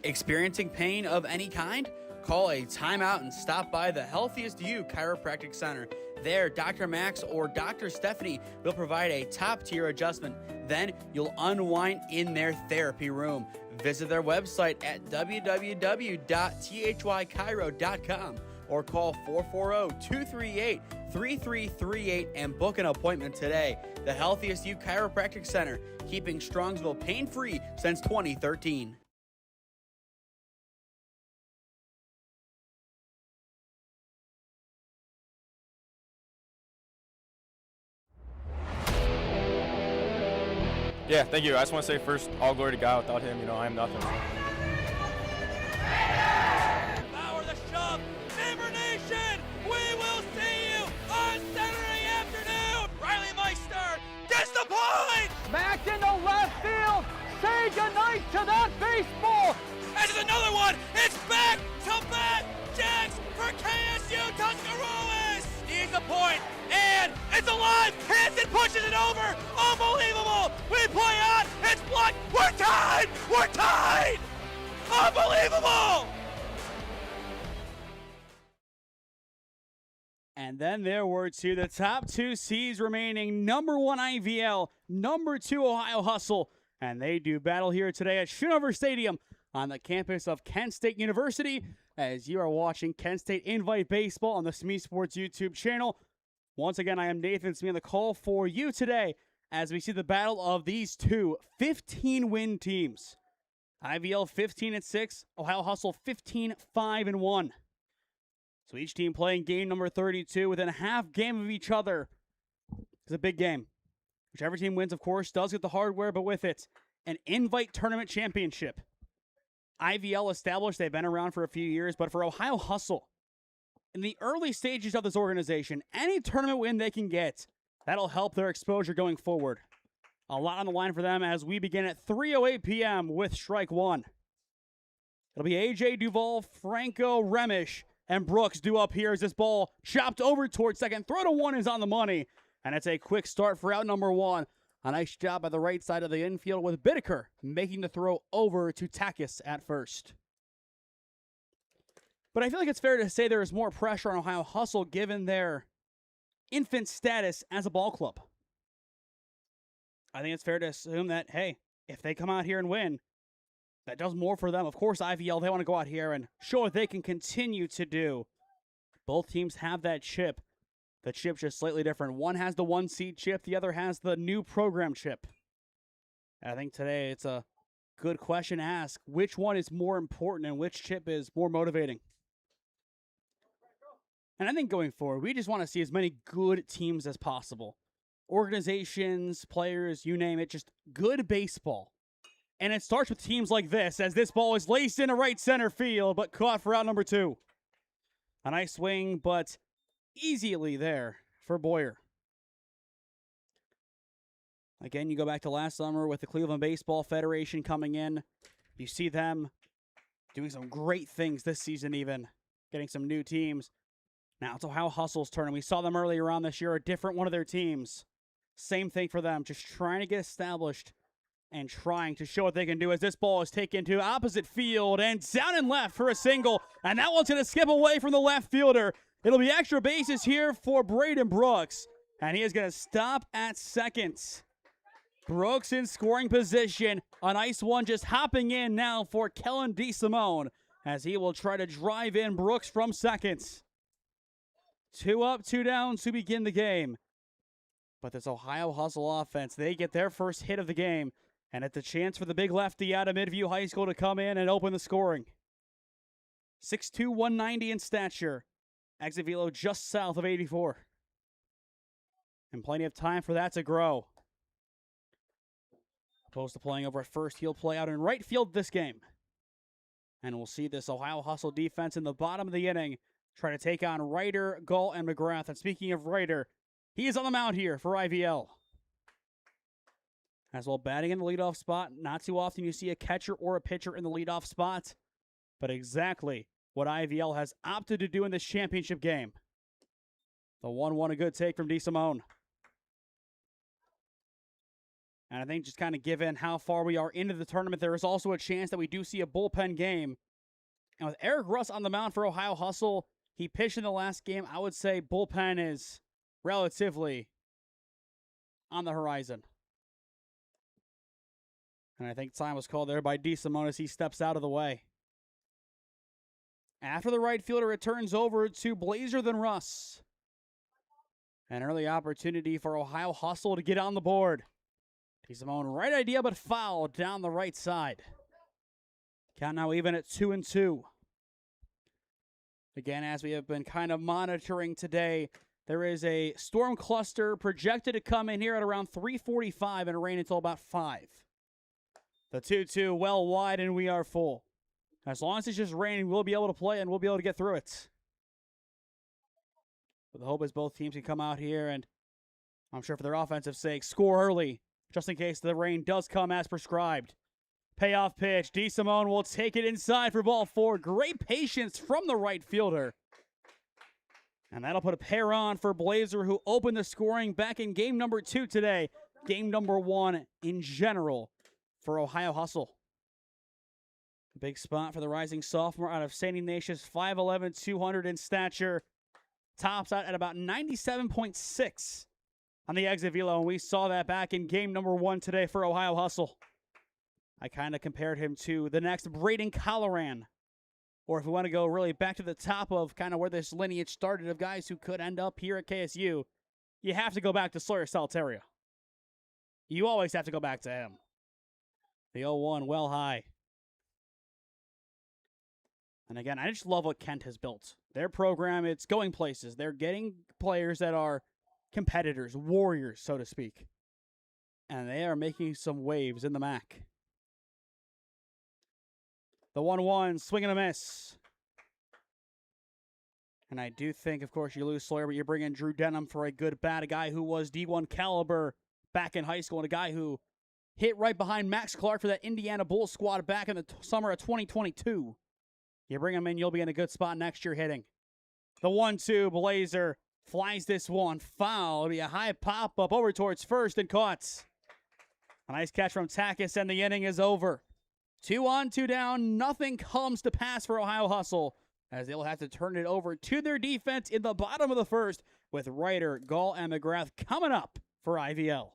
Experiencing pain of any kind? Call a timeout and stop by the Healthiest You Chiropractic Center. There, Dr. Max or Dr. Stephanie will provide a top-tier adjustment. Then you'll unwind in their therapy room. Visit their website at www.thychiro.com or call 440-238-3338 and book an appointment today. The Healthiest You Chiropractic Center, keeping Strongsville pain-free since 2013. Yeah, thank you. I just want to say first, all glory to God. Without him, I am nothing. Power the shove. Neighbor Nation, we will see you on Saturday afternoon. Riley Meister gets the point. Back into left field. Say goodnight to that baseball. And there's another one. It's back to back jacks for KSU Tuscarawas. He's the point, and it's alive. Hansen pushes it over. Unbelievable. We play on. It's blocked. We're tied. We're tied. Unbelievable. And then there were to the top two seeds remaining. Number 1 IVL, number 2 Ohio Hustle. And they do battle here today at Schoonover Stadium on the campus of Kent State University, as you are watching Kent State Invite Baseball on the SmeeSports YouTube channel. Once again, I am Nathan Smee on the call for you today as we see the battle of these two 15-win teams. IVL 15-6, Ohio Hustle 15-5-1. So each team playing game number 32 within a half game of each other. It's a big game. Whichever team wins, of course, does get the hardware, but with it, an Invite Tournament Championship. IVL established, they've been around for a few years, but for Ohio Hustle, in the early stages of this organization, any tournament win they can get, that'll help their exposure going forward. A lot on the line for them as we begin at 3:08 p.m. with strike one. It'll be A.J. Duvall, Franco Remish, and Brooks due up here as this ball chopped over towards second. Throw to one is on the money, and it's a quick start for out number one. A nice job by the right side of the infield with Bittaker making the throw over to Takis at first. But I feel like it's fair to say there is more pressure on Ohio Hustle given their infant status as a ball club. I think it's fair to assume that, hey, if they come out here and win, that does more for them. Of course, IVL, they want to go out here and show what they can continue to do. Both teams have that chip. The chip's just slightly different. One has the 1-seed chip. The other has the new program chip. And I think today it's a good question to ask. Which one is more important and which chip is more motivating? And I think going forward, we just want to see as many good teams as possible. Organizations, players, you name it, just good baseball. And it starts with teams like this, as this ball is laced into right center field, but caught for out number 2. A nice swing, but easily there for Boyer. Again, you go back to last summer with the Cleveland Baseball Federation coming in. You see them doing some great things this season even, getting some new teams. Now it's Ohio Hustle's turn, and we saw them earlier on this year, a different one of their teams. Same thing for them, just trying to get established and trying to show what they can do as this ball is taken to opposite field and down and left for a single. And that one's going to skip away from the left fielder. It'll be extra bases here for Braden Brooks, and he is going to stop at second. Brooks in scoring position. A nice one just hopping in now for Kellen DeSimone as he will try to drive in Brooks from second. 2 up, 2 down to begin the game. But this Ohio Hustle offense, they get their first hit of the game, and it's a chance for the big lefty out of Midview High School to come in and open the scoring. 6'2", 190 in stature. Exit velo just south of 84. And plenty of time for that to grow. Opposed to playing over at first, he'll play out in right field this game. And we'll see this Ohio Hustle defense in the bottom of the inning try to take on Ryder, Gall, and McGrath. And speaking of Ryder, he is on the mound here for IVL. As well, batting in the leadoff spot. Not too often you see a catcher or a pitcher in the leadoff spot. But exactly what IVL has opted to do in this championship game. The 1-1, a good take from DeSimone. And I think just kind of given how far we are into the tournament, there is also a chance that we do see a bullpen game. And with Eric Russ on the mound for Ohio Hustle, he pitched in the last game. I would say bullpen is relatively on the horizon. And I think time was called there by DeSimone as he steps out of the way. After the right fielder, it turns over to Blazer than Russ. An early opportunity for Ohio Hustle to get on the board. DeSimone, right idea, but foul down the right side. Count now even at 2-2. Again, as we have been kind of monitoring today, there is a storm cluster projected to come in here at around 3:45 and rain until about 5. The 2-2 well wide, and we are full. As long as it's just raining, we'll be able to play and we'll be able to get through it. But the hope is both teams can come out here and, I'm sure for their offensive sake, score early, just in case the rain does come as prescribed. Payoff pitch. DeSimone will take it inside for ball 4. Great patience from the right fielder. And that'll put a pair on for Blazer, who opened the scoring back in game number 2 today. Game number 1 in general for Ohio Hustle. Big spot for the rising sophomore out of St. Ignatius, 5'11", 200 in stature. Tops out at about 97.6 on the exit velo, and we saw that back in game number 1 today for Ohio Hustle. I kind of compared him to the next Braden Colloran. Or if we want to go really back to the top of kind of where this lineage started of guys who could end up here at KSU, you have to go back to Sawyer Saltaria. You always have to go back to him. The 0-1 well high. And again, I just love what Kent has built. Their program, it's going places. They're getting players that are competitors, warriors, so to speak. And they are making some waves in the MAC. The 1-1, swing and a miss. And I do think, of course, you lose Sawyer, but you bring in Drew Denham for a good bat, a guy who was D1 caliber back in high school, and a guy who hit right behind Max Clark for that Indiana Bulls squad back in the summer of 2022. You bring him in, you'll be in a good spot next year hitting. The 1-2, Blazer flies this one foul. It'll be a high pop-up over towards first and caught. A nice catch from Takis, and the inning is over. 2 on, 2 down. Nothing comes to pass for Ohio Hustle, as they'll have to turn it over to their defense in the bottom of the first, with Ryder, Gall, and McGrath coming up for IVL.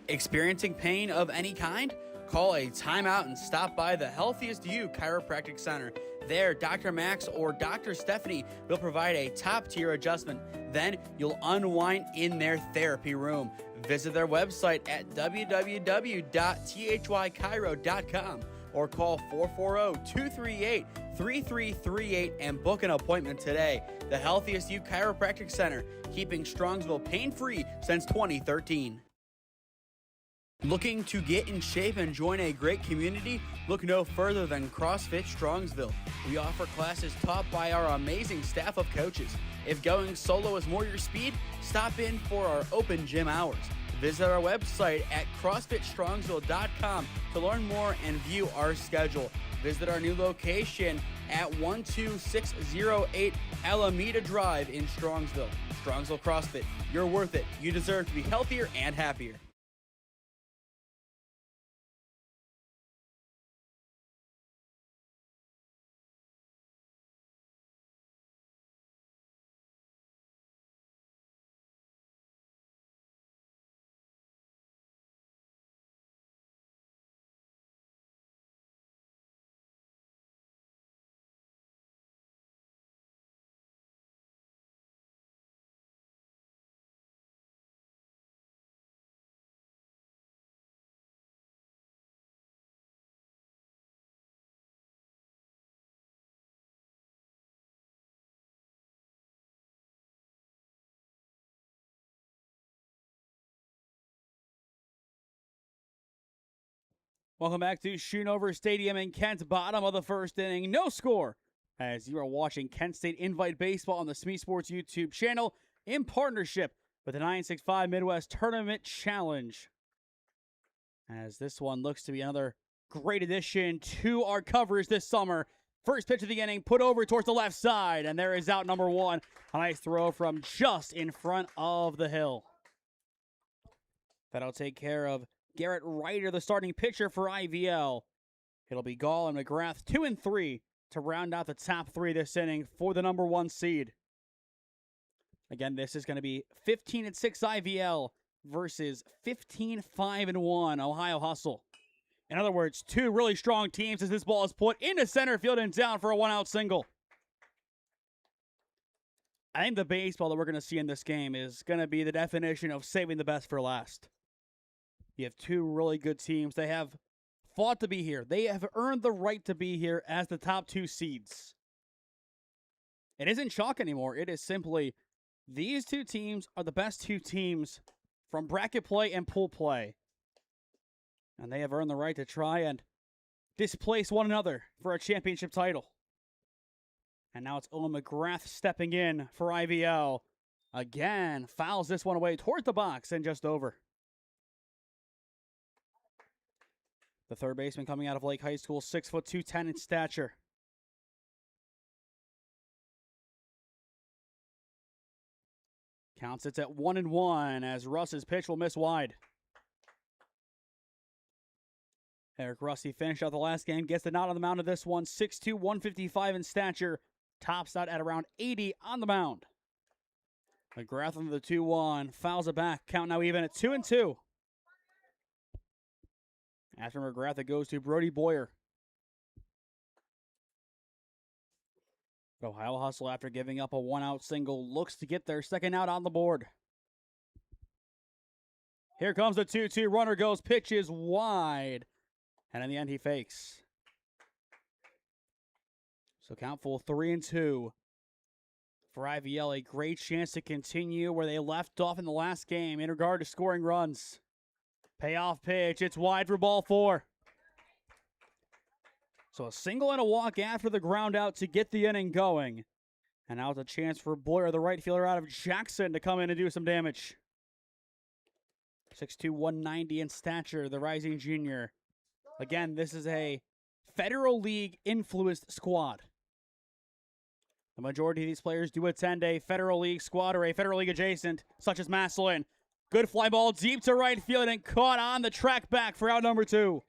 Experiencing pain of any kind? Call a timeout and stop by the Healthiest You Chiropractic Center. There, Dr. Max or Dr. Stephanie will provide a top-tier adjustment. Then you'll unwind in their therapy room. Visit their website at www.thychiro.com or call 440-238-3338 and book an appointment today. The Healthiest You Chiropractic Center, keeping Strongsville pain-free since 2013. Looking to get in shape and join a great community? Look no further than CrossFit Strongsville. We offer classes taught by our amazing staff of coaches. If going solo is more your speed, stop in for our open gym hours. Visit our website at CrossFitStrongsville.com to learn more and view our schedule. Visit our new location at 12608 Alameda Drive in Strongsville. Strongsville CrossFit, you're worth it. You deserve to be healthier and happier. Welcome back to Schoonover Stadium in Kent, bottom of the first inning. No score, as you are watching Kent State Invite Baseball on the SmeeSports YouTube channel in partnership with the 965 Midwest Tournament Challenge. As this one looks to be another great addition to our coverage this summer. First pitch of the inning, put over towards the left side, and there is out number 1. A nice throw from just in front of the hill. That'll take care of Garrett Ryder, the starting pitcher for IVL. It'll be Gall and McGrath, 2 and 3, to round out the top 3 this inning for the number 1 seed. Again, this is going to be 15 and 6 IVL versus 15-5 and 1 Ohio Hustle. In other words, 2 really strong teams as this ball is put into center field and down for a 1-out single. I think the baseball that we're going to see in this game is going to be the definition of saving the best for last. You have 2 really good teams. They have fought to be here. They have earned the right to be here as the top 2 seeds. It isn't chalk anymore. It is simply these 2 teams are the best 2 teams from bracket play and pool play. And they have earned the right to try and displace one another for a championship title. And now it's Owen McGrath stepping in for IVL. Again, fouls this one away towards the box and just over. The third baseman coming out of Lake High School, 6 foot 210 in stature. Counts it's at 1-1 as Russ's pitch will miss wide. Eric Rusty finished out the last game, gets the nod on the mound of this one, 6'2", 155 in stature, tops out at around 80 on the mound. McGrath on the 2-1, fouls it back, count now even at 2-2. After McGrath, it goes to Brody Boyer. Ohio Hustle, after giving up a 1-out single, looks to get their second out on the board. Here comes the 2-2. Runner goes, pitch is wide. And in the end, he fakes. So count full 3-2. For IVL, a great chance to continue where they left off in the last game in regard to scoring runs. Payoff pitch. It's wide for ball 4. So a single and a walk after the ground out to get the inning going. And now it's a chance for Boyer, the right fielder out of Jackson, to come in and do some damage. 6'2", 190 in stature, the rising junior. Again, this is a Federal League influenced squad. The majority of these players do attend a Federal League squad or a Federal League adjacent, such as Massillon. Good fly ball deep to right field and caught on the track back for out number 2.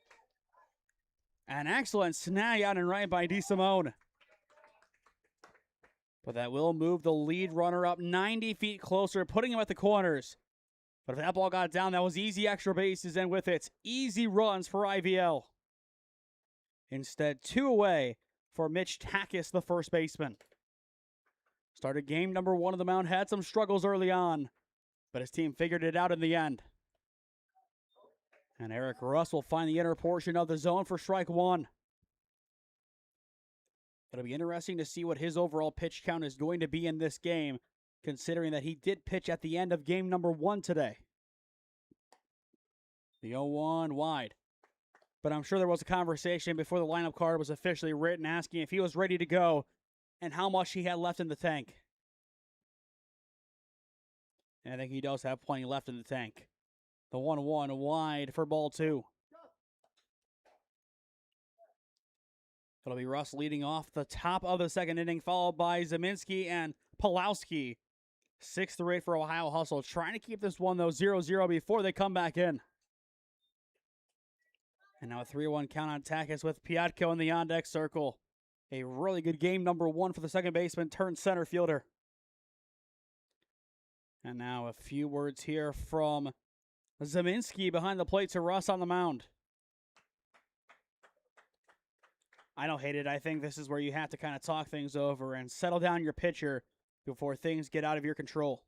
An excellent snag out and right by DeSimone. But that will move the lead runner up 90 feet closer, putting him at the corners. But if that ball got down, that was easy extra bases, and with it, easy runs for IVL. Instead, 2 away for Mitch Takis, the first baseman. Started game number 1 of the mound, had some struggles early on, but his team figured it out in the end. And Eric Russ will find the inner portion of the zone for strike 1. It'll be interesting to see what his overall pitch count is going to be in this game, considering that he did pitch at the end of game number 1 today. The 0-1 wide. But I'm sure there was a conversation before the lineup card was officially written asking if he was ready to go and how much he had left in the tank. And I think he does have plenty left in the tank. The 1-1 wide for ball 2. It'll be Russ leading off the top of the second inning, followed by Zeminski and Pulowski. 6-8 for Ohio Hustle, trying to keep this one, though, 0-0 before they come back in. And now a 3-1 count on Takis with Piatko in the on-deck circle. A really good game number 1 for the second baseman turned center fielder. And now a few words here from Zeminski behind the plate to Russ on the mound. I don't hate it. I think this is where you have to kind of talk things over and settle down your pitcher before things get out of your control.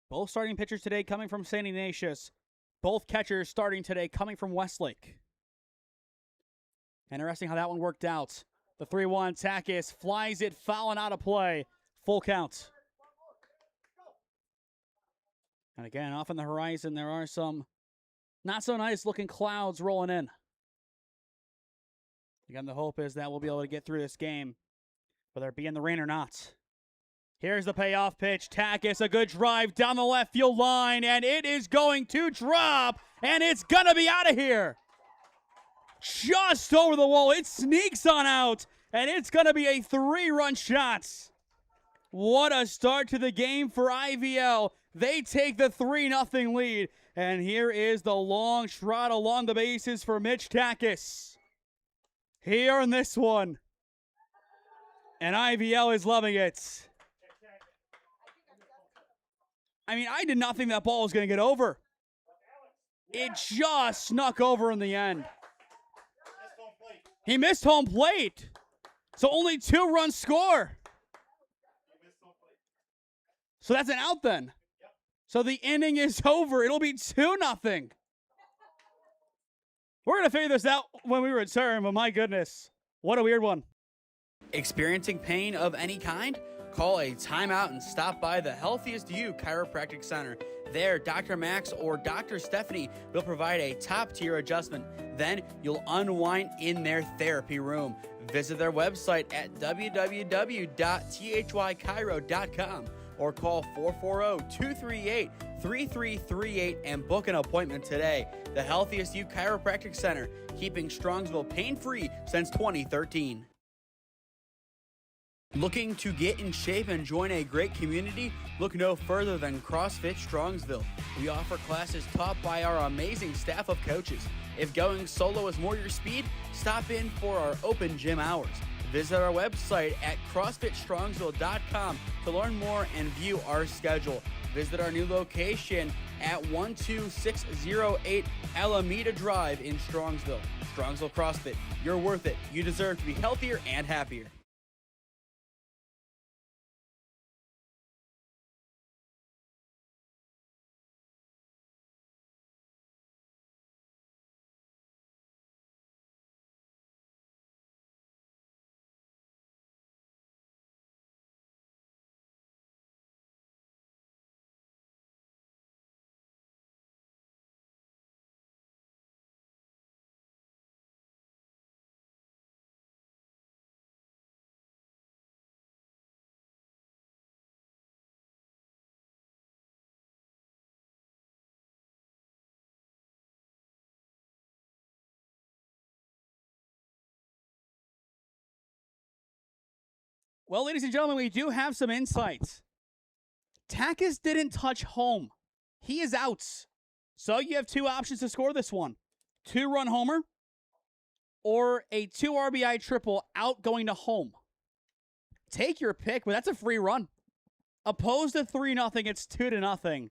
Both starting pitchers today coming from St. Ignatius. Both catchers starting today coming from Westlake. Interesting how that one worked out. The 3-1, Takis flies it foul and out of play. Full count. And again, off on the horizon, there are some not so nice looking clouds rolling in. Again, the hope is that we'll be able to get through this game, whether it be in the rain or not. Here's the payoff pitch. Takis, a good drive down the left field line, and it is going to drop, and it's going to be out of here. Just over the wall. It sneaks on out, and it's going to be a 3-run shot. What a start to the game for IVL. They take the 3-0 lead. And here is the long shot along the bases for Mitch Takis. Here in this one. And IVL is loving it. I mean, I did not think that ball was going to get over. It just snuck over in the end. He missed home plate. So only 2-run score. So that's an out then. So the inning is over. It'll be 2-0. We're going to figure this out when we return, but my goodness, what a weird one. Experiencing pain of any kind? Call a timeout and stop by the Healthiest You Chiropractic Center. There, Dr. Max or Dr. Stephanie will provide a top-tier adjustment. Then you'll unwind in their therapy room. Visit their website at www.thychiro.com or call 440-238-3338 and book an appointment today. The Healthiest You Chiropractic Center, keeping Strongsville pain-free since 2013. Looking to get in shape and join a great community? Look no further than CrossFit Strongsville. We offer classes taught by our amazing staff of coaches. If going solo is more your speed, stop in for our open gym hours. Visit our website at CrossFitStrongsville.com to learn more and view our schedule. Visit our new location at 12608 Alameda Drive in Strongsville. Strongsville CrossFit, you're worth it. You deserve to be healthier and happier. Well, ladies and gentlemen, we do have some insights. Takis didn't touch home. He is out. So you have two options to score this one. 2-run homer or a 2 RBI triple out going to home. Take your pick, but that's a free run. Opposed to 3-0, it's 2-0.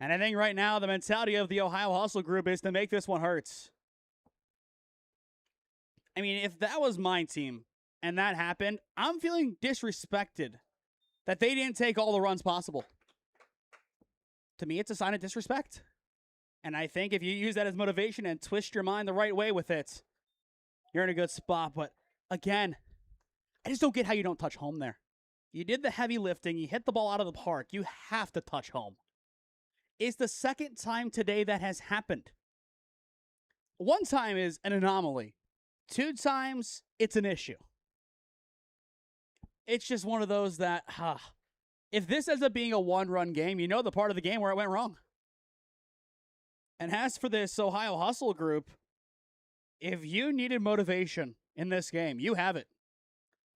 And I think right now the mentality of the Ohio Hustle group is to make this one hurt. I mean, if that was my team and that happened, I'm feeling disrespected that they didn't take all the runs possible. To me, it's a sign of disrespect. And I think if you use that as motivation and twist your mind the right way with it, you're in a good spot. But again, I just don't get how you don't touch home there. You did the heavy lifting. You hit the ball out of the park. You have to touch home. It's the second time today that has happened. One time is an anomaly. 2 times, it's an issue. It's just one of those that, if this ends up being a 1-run game, you know the part of the game where it went wrong. And as for this Ohio Hustle group, if you needed motivation in this game, you have it.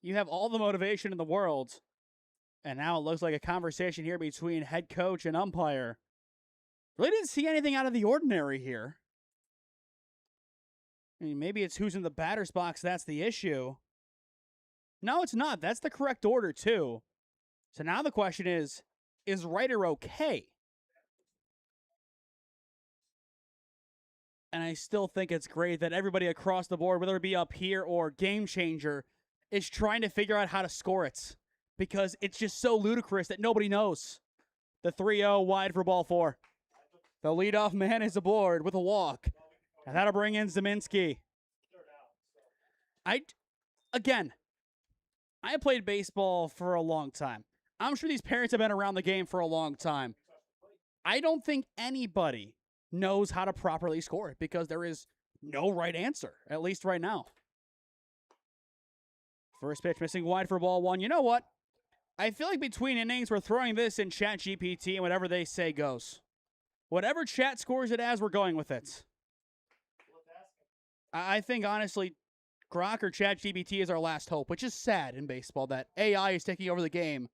You have all the motivation in the world. And now it looks like a conversation here between head coach and umpire. Really didn't see anything out of the ordinary here. I mean, maybe it's who's in the batter's box that's the issue. No, it's not. That's the correct order, too. So now the question is Ryder okay? And I still think it's great that everybody across the board, whether it be up here or Game Changer, is trying to figure out how to score it. Because it's just so ludicrous that nobody knows. The 3-0 wide for ball 4. The leadoff man is aboard with a walk. And that'll bring in Zeminski. I played baseball for a long time. I'm sure these parents have been around the game for a long time. I don't think anybody knows how to properly score it because there is no right answer, at least right now. First pitch missing wide for ball 1. You know what? I feel like between innings, we're throwing this in ChatGPT and whatever they say goes. Whatever chat scores it as, we're going with it. I think, honestly, Grok or ChatGPT is our last hope, which is sad in baseball that AI is taking over the game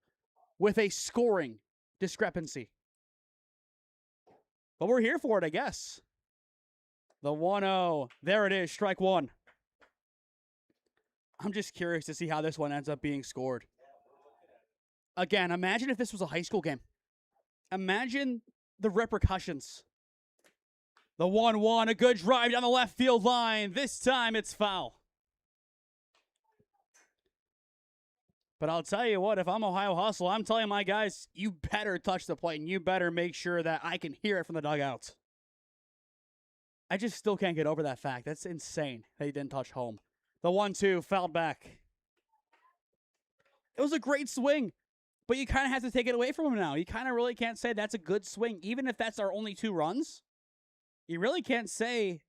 with a scoring discrepancy. But we're here for it, I guess. The 1-0. There it is, strike one. I'm just curious to see how this one ends up being scored. Again, imagine if this was a high school game. Imagine the repercussions. The 1-1, a good drive down the left field line. This time it's foul. But I'll tell you what, if I'm Ohio Hustle, I'm telling my guys, you better touch the plate and you better make sure that I can hear it from the dugouts. I just still can't get over that fact. That's insane that he didn't touch home. The 1-2, fouled back. It was a great swing, but you kind of have to take it away from him now. You kind of really can't say that's a good swing, even if that's our only 2 runs. You really can't say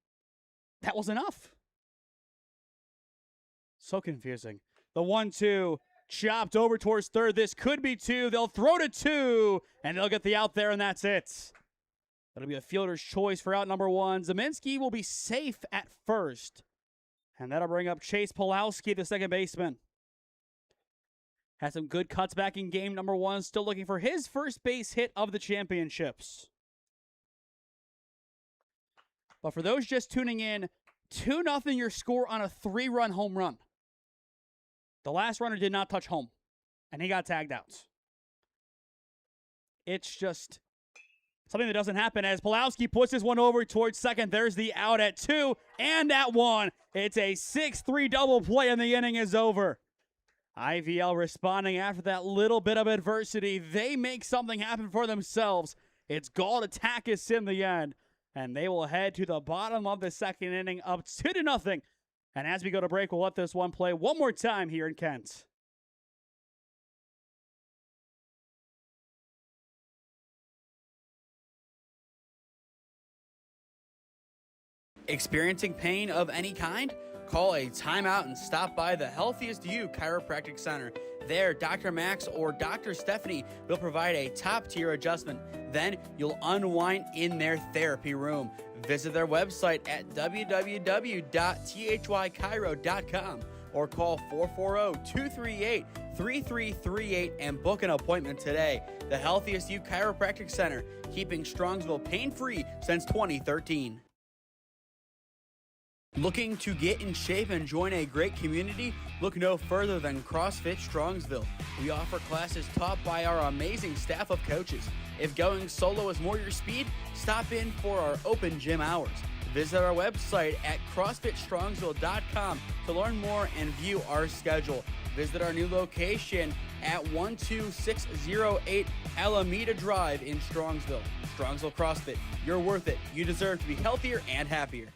that was enough. So confusing. The 1-2, chopped over towards third. This could be 2. They'll throw to 2, and they'll get the out there, and that's it. That'll be a fielder's choice for out number 1. Zeminski will be safe at first. And that'll bring up Chase Pulowski, the second baseman. Had some good cuts back in game number 1. Still looking for his first base hit of the championships. But for those just tuning in, 2-0 your score on a 3-run home run. The last runner did not touch home, and he got tagged out. It's just something that doesn't happen as Pulowski puts this one over towards second. There's the out at 2 and at 1. It's a 6-3 double play, and the inning is over. IVL responding after that little bit of adversity. They make something happen for themselves. It's Gall Takis in the end, and they will head to the bottom of the second inning up 2-0. And as we go to break, we'll let this one play one more time here in Kent. Experiencing pain of any kind? Call a timeout and stop by the Healthiest You Chiropractic Center. There, Dr. Max or Dr. Stephanie will provide a top-tier adjustment. Then you'll unwind in their therapy room. Visit their website at www.thychiro.com or call 440-238-3338 and book an appointment today. The Healthiest You Chiropractic Center, keeping Strongsville pain-free since 2013. Looking to get in shape and join a great community? Look no further than CrossFit Strongsville. We offer classes taught by our amazing staff of coaches. If going solo is more your speed, stop in for our open gym hours. Visit our website at CrossFitStrongsville.com to learn more and view our schedule. Visit our new location at 12608 Alameda Drive in Strongsville. Strongsville CrossFit, you're worth it. You deserve to be healthier and happier.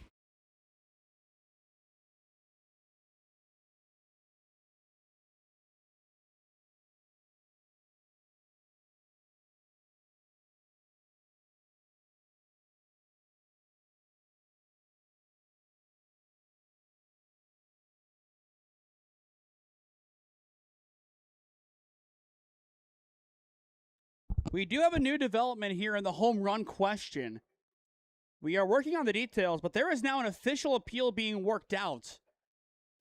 We do have a new development here in the home run question. We are working on the details, but there is now an official appeal being worked out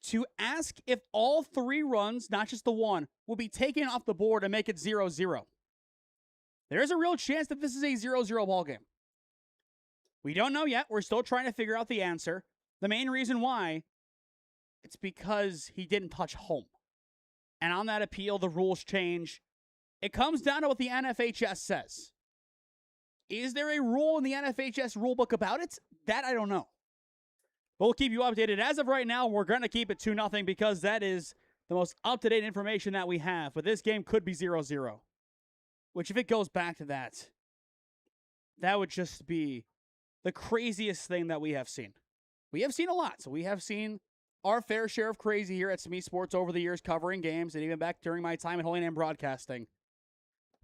to ask if all 3 runs, not just the 1, will be taken off the board and make it 0-0. There is a real chance that this is a 0-0 ball game. We don't know yet. We're still trying to figure out the answer. The main reason why, it's because he didn't touch home. And on that appeal, the rules change. It comes down to what the NFHS says. Is there a rule in the NFHS rulebook about it? That I don't know. But we'll keep you updated. As of right now, we're going to keep it 2-0 because that is the most up-to-date information that we have. But this game could be 0-0. Which, if it goes back to that, that would just be the craziest thing that we have seen. We have seen a lot. So we have seen our fair share of crazy here at SmeeSports over the years covering games and even back during my time at Holy Name Broadcasting.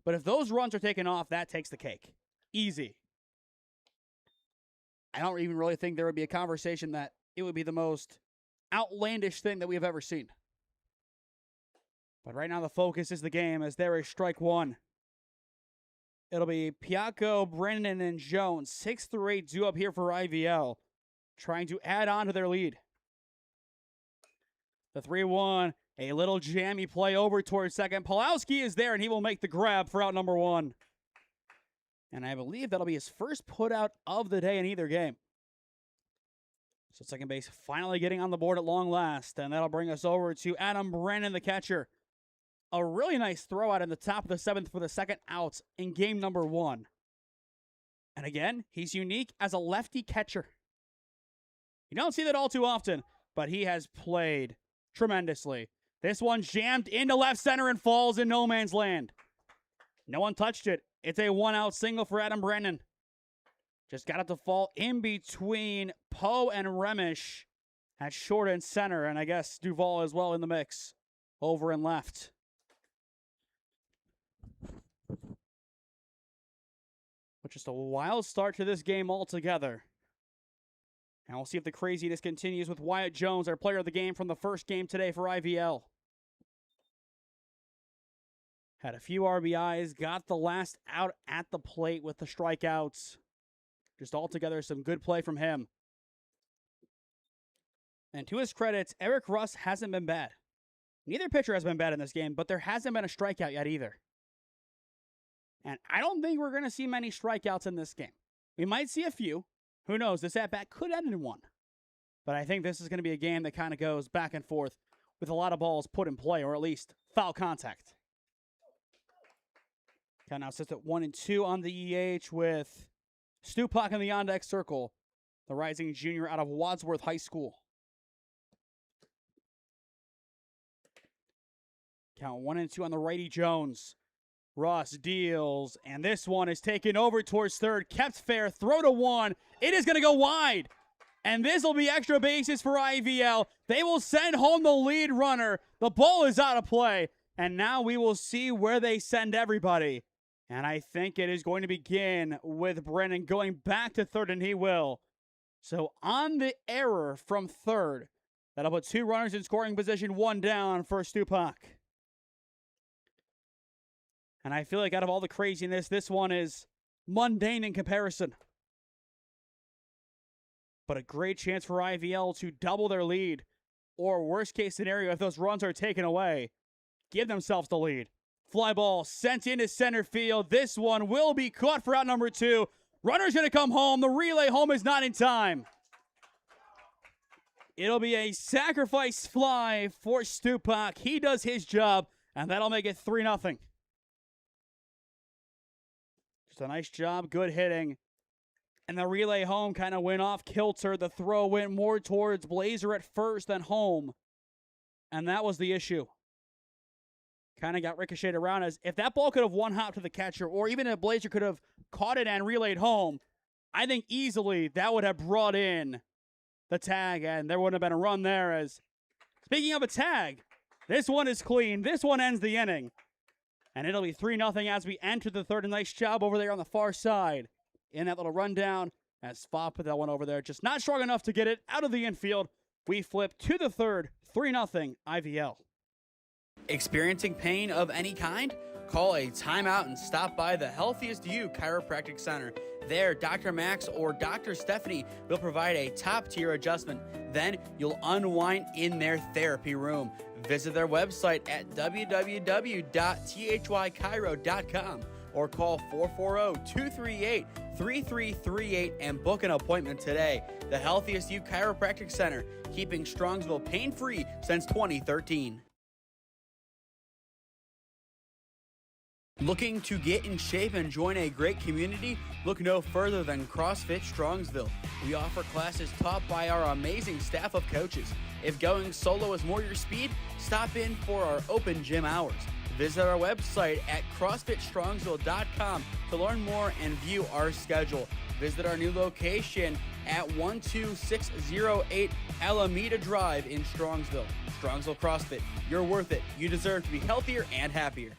But if those runs are taken off, that takes the cake. Easy. I don't even really think there would be a conversation that it would be the most outlandish thing that we have ever seen. But right now the focus is the game as there is strike 1. It'll be Piacco, Brennan, and Jones. 6 through 8 due up here for IVL, trying to add on to their lead. The 3-1. A little jammy play over towards second. Pulowski is there, and he will make the grab for out number 1. And I believe that'll be his first putout of the day in either game. So second base finally getting on the board at long last. And that'll bring us over to Adam Brennan, the catcher. A really nice throw out in the top of the 7th for the second out in game number 1. And again, he's unique as a lefty catcher. You don't see that all too often, but he has played tremendously. This one jammed into left center and falls in no man's land. No one touched it. It's a 1-out single for Adam Brennan. Just got it to fall in between Poe and Remish at short and center, and I guess Duvall as well in the mix over and left. But just a wild start to this game altogether. And we'll see if the craziness continues with Wyatt Jones, our player of the game from the first game today for IVL. Had a few RBIs, got the last out at the plate with the strikeouts. Just altogether some good play from him. And to his credits, Eric Russ hasn't been bad. Neither pitcher has been bad in this game, but there hasn't been a strikeout yet either. And I don't think we're going to see many strikeouts in this game. We might see a few. Who knows? This at-bat could end in one. But I think this is going to be a game that kind of goes back and forth with a lot of balls put in play, or at least foul contact. Count now sits at 1-2 on the EH with Stupak in the on-deck circle, the rising junior out of Wadsworth High School. Count 1-2 on the righty Jones. Ross deals, and this one is taken over towards third. Kept fair, throw to one. It is going to go wide. And this will be extra bases for IVL. They will send home the lead runner. The ball is out of play. And now we will see where they send everybody. And I think it is going to begin with Brennan going back to third, and he will. So on the error from third, that'll put 2 runners in scoring position, 1 down for Stupak. And I feel like out of all the craziness, this one is mundane in comparison. But a great chance for IVL to double their lead. Or worst case scenario, if those runs are taken away, give themselves the lead. Fly ball sent into center field. This one will be caught for out number 2. Runner's going to come home. The relay home is not in time. It'll be a sacrifice fly for Stupak. He does his job, and that'll make it 3-0. Just a nice job, good hitting. And the relay home kind of went off kilter. The throw went more towards Blazer at first than home. And that was the issue. Kind of got ricocheted around, as if that ball could have one-hopped to the catcher, or even if Blazer could have caught it and relayed home, I think easily that would have brought in the tag, and there wouldn't have been a run there. As speaking of a tag, this one is clean. This one ends the inning. And it'll be 3-0 as we enter the third. A nice job over there on the far side in that little rundown, as Fa put that one over there. Just not strong enough to get it out of the infield. We flip to the third, 3-0 IVL. Experiencing pain of any kind? Call a timeout and stop by the Healthiest You Chiropractic Center. There, Dr. Max or Dr. Stephanie will provide a top-tier adjustment. Then you'll unwind in their therapy room. Visit their website at www.thychiro.com or call 440-238-3338 and book an appointment today. The Healthiest You Chiropractic Center, keeping Strongsville pain-free since 2013. Looking to get in shape and join a great community? Look no further than CrossFit Strongsville. We offer classes taught by our amazing staff of coaches. If going solo is more your speed, stop in for our open gym hours. Visit our website at CrossFitStrongsville.com to learn more and view our schedule. Visit our new location at 12608 Alameda Drive in Strongsville. Strongsville CrossFit, you're worth it. You deserve to be healthier and happier.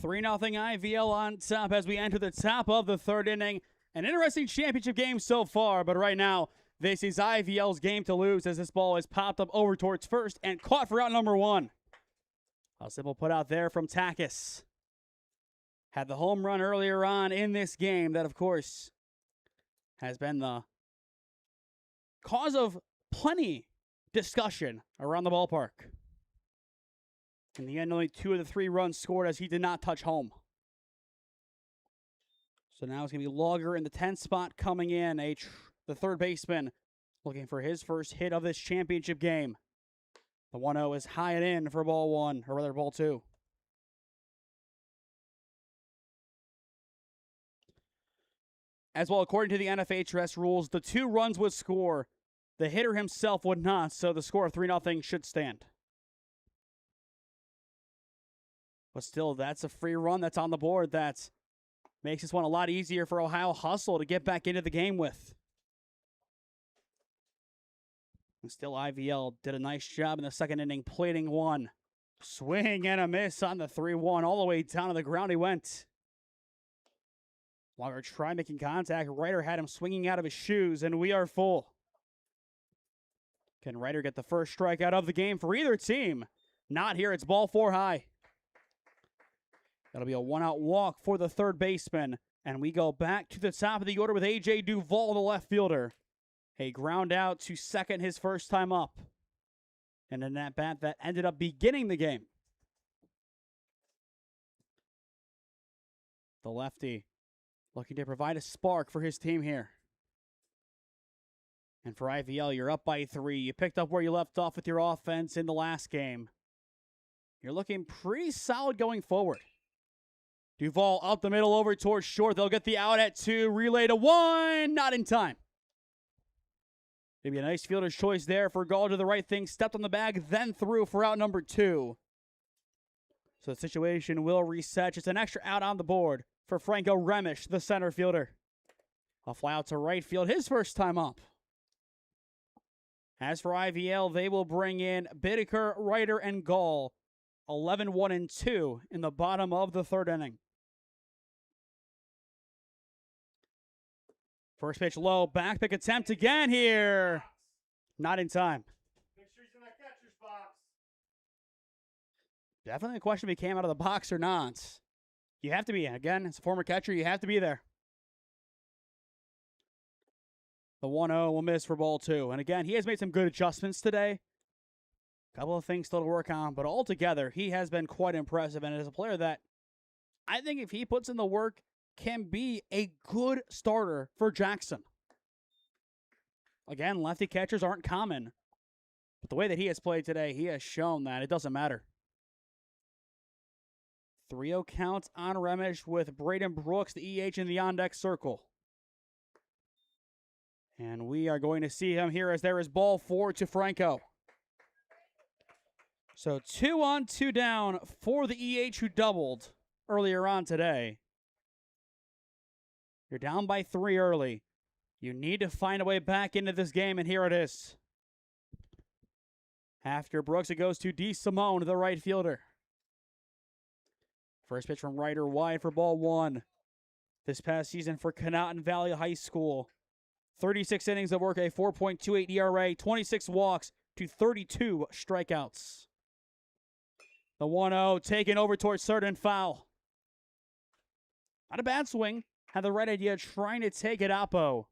3-0 IVL on top as we enter the top of the third inning. An interesting championship game so far, but right now, this is IVL's game to lose as this ball is popped up over towards first and caught for out number 1. A simple put out there from Takis. Had the home run earlier on in this game that, of course, has been the cause of plenty discussion around the ballpark. In the end, only 2 of the 3 runs scored as he did not touch home. So now it's going to be Logger in the 10th spot coming in. The third baseman looking for his first hit of this championship game. The 1-0 is high and in for ball 1, or rather ball 2. As well, according to the NFHS rules, the 2 runs would score. The hitter himself would not, so the score of 3-0 should stand. But still, that's a free run that's on the board. That makes this one a lot easier for Ohio Hustle to get back into the game with. And still, IVL did a nice job in the second inning, plating 1. Swing and a miss on the 3-1. All the way down to the ground he went. Logger tried making contact. Ryder had him swinging out of his shoes, and we are full. Can Ryder get the first strikeout of the game for either team? Not here. It's ball 4 high. That'll be a 1-out walk for the third baseman. And we go back to the top of the order with A.J. Duvall, the left fielder. A ground out to second his first time up. And an at-bat that ended up beginning the game. The lefty looking to provide a spark for his team here. And for IVL, you're up by 3. You picked up where you left off with your offense in the last game. You're looking pretty solid going forward. Duvall up the middle over towards short. They'll get the out at 2. Relay to 1. Not in time. Maybe a nice fielder's choice there for Gall to the right thing. Stepped on the bag, then threw for out number 2. So the situation will reset. Just an extra out on the board for Franco Remish, the center fielder. A fly out to right field, his first time up. As for IVL, they will bring in Bittaker, Ryder, and Gall. 11, 1, and 2 in the bottom of the third inning. First pitch low, back pick attempt again here. Not in time. Make sure he's in that catcher's box. Definitely a question if he came out of the box or not. You have to be. Again, as a former catcher, you have to be there. The 1-0 will miss for ball 2. And again, he has made some good adjustments today. A couple of things still to work on, but altogether, he has been quite impressive. And as a player that I think if he puts in the work, can be a good starter for Jackson. Again, lefty catchers aren't common. But the way that he has played today, he has shown that it doesn't matter. 3-0 count on Remish with Braden Brooks, the EH, in the on-deck circle. And we are going to see him here as there is ball 4 to Franco. So 2 on, 2 down for the EH who doubled earlier on today. You're down by 3 early. You need to find a way back into this game, and here it is. After Brooks, it goes to DeSimone, the right fielder. First pitch from Ryder wide for ball 1. This past season for Conotton Valley High School. 36 innings of work, a 4.28 ERA, 26 walks to 32 strikeouts. The 1-0 taken over towards third and foul. Not a bad swing. Had the right idea trying to take it Oppo.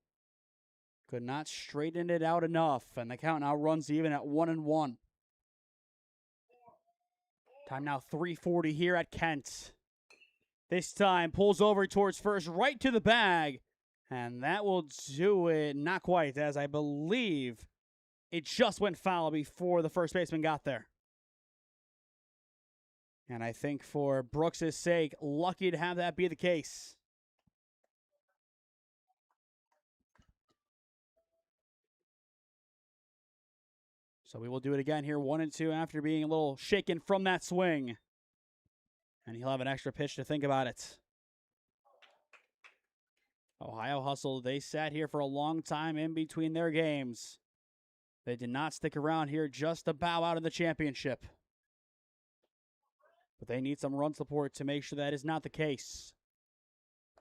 Could not straighten it out enough, and the count now runs even at 1-1. Time now 3:40 here at Kent. This time pulls over towards first, right to the bag, and that will do it. Not quite, as I believe it just went foul before the first baseman got there. And I think for Brooks' sake, lucky to have that be the case. So we will do it again here, 1-2 after being a little shaken from that swing. And he'll have an extra pitch to think about it. Ohio Hustle, they sat here for a long time in between their games. They did not stick around here just to bow out of the championship. but they need some run support to make sure that is not the case.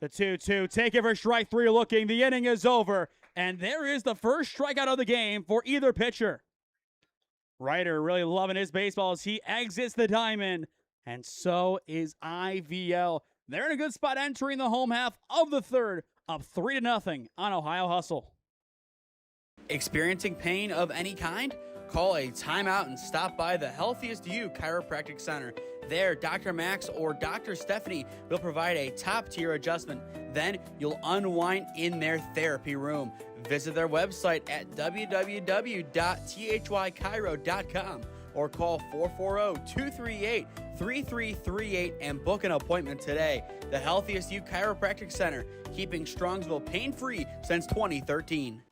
The 2-2, take it for strike three looking. The inning is over, and there is the first strikeout of the game for either pitcher. Ryder really loving his baseball as he exits the diamond, and so is IVL. They're in a good spot entering the home half of the third, up 3-0 on Ohio Hustle. Experiencing pain of any kind? Call a timeout and stop by the Healthiest You Chiropractic Center. There, Dr. Max or Dr. Stephanie will provide a top-tier adjustment. Then you'll unwind in their therapy room. Visit their website at www.thychiro.com or call 440-238-3338 and book an appointment today. The Healthiest You Chiropractic Center, keeping Strongsville pain-free since 2013.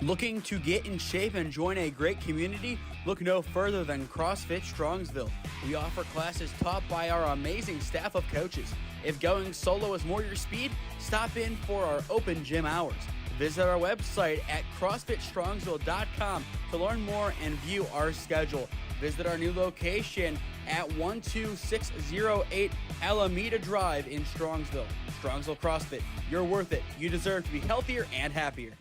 Looking to get in shape and join a great community? Look no further than CrossFit Strongsville. We offer classes taught by our amazing staff of coaches. If going solo is more your speed, stop in for our open gym hours. Visit our website at CrossFitStrongsville.com to learn more and view our schedule. Visit our new location at 12608 Alameda Drive in Strongsville. Strongsville CrossFit, you're worth it. You deserve to be healthier and happier.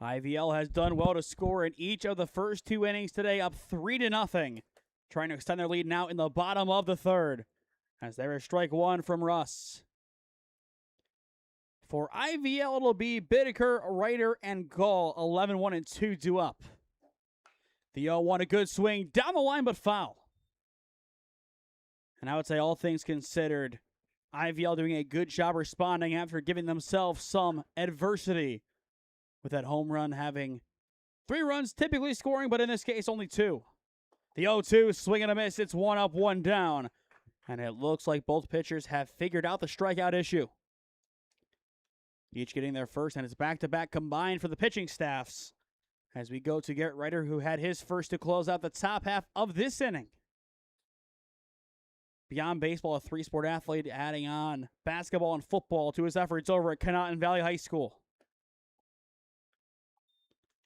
IVL has done well to score in each of the first two innings today, up 3-0. Trying to extend their lead now in the bottom of the third, as there is strike one from Russ. For IVL, it'll be Bittaker, Ryder, and Gall, 11-1-2 due up. The 0-1, a good swing down the line, but foul. And I would say, all things considered, IVL doing a good job responding after giving themselves some adversity, with that home run having 3 runs, typically scoring, but in this case, only 2. The 0-2, swing and a miss. It's 1 up, 1 down. And it looks like both pitchers have figured out the strikeout issue. Each getting their first, and it's back-to-back combined for the pitching staffs as we go to Garrett Ryder, who had his first to close out the top half of this inning. Beyond baseball, a 3-sport athlete adding on basketball and football to his efforts over at Conotton Valley High School.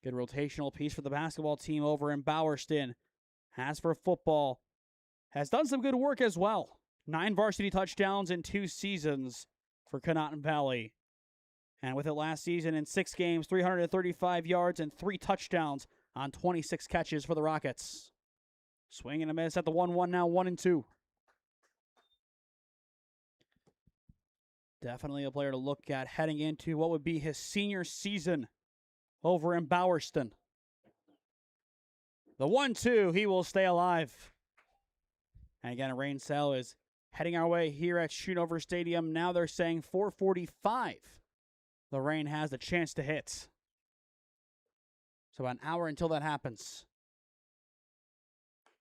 Good rotational piece for the basketball team over in Bowerston. As for football, has done some good work as well. 9 varsity touchdowns in 2 seasons for Conotton Valley. And with it last season in 6 games, 335 yards and 3 touchdowns on 26 catches for the Rockets. Swing and a miss at the 1-1, now 1-2. Definitely a player to look at heading into what would be his senior season over in Bowerston. The 1-2, he will stay alive. And again, a rain cell is heading our way here at Schoonover Stadium. Now they're saying 4:45. The rain has a chance to hit. So about an hour until that happens.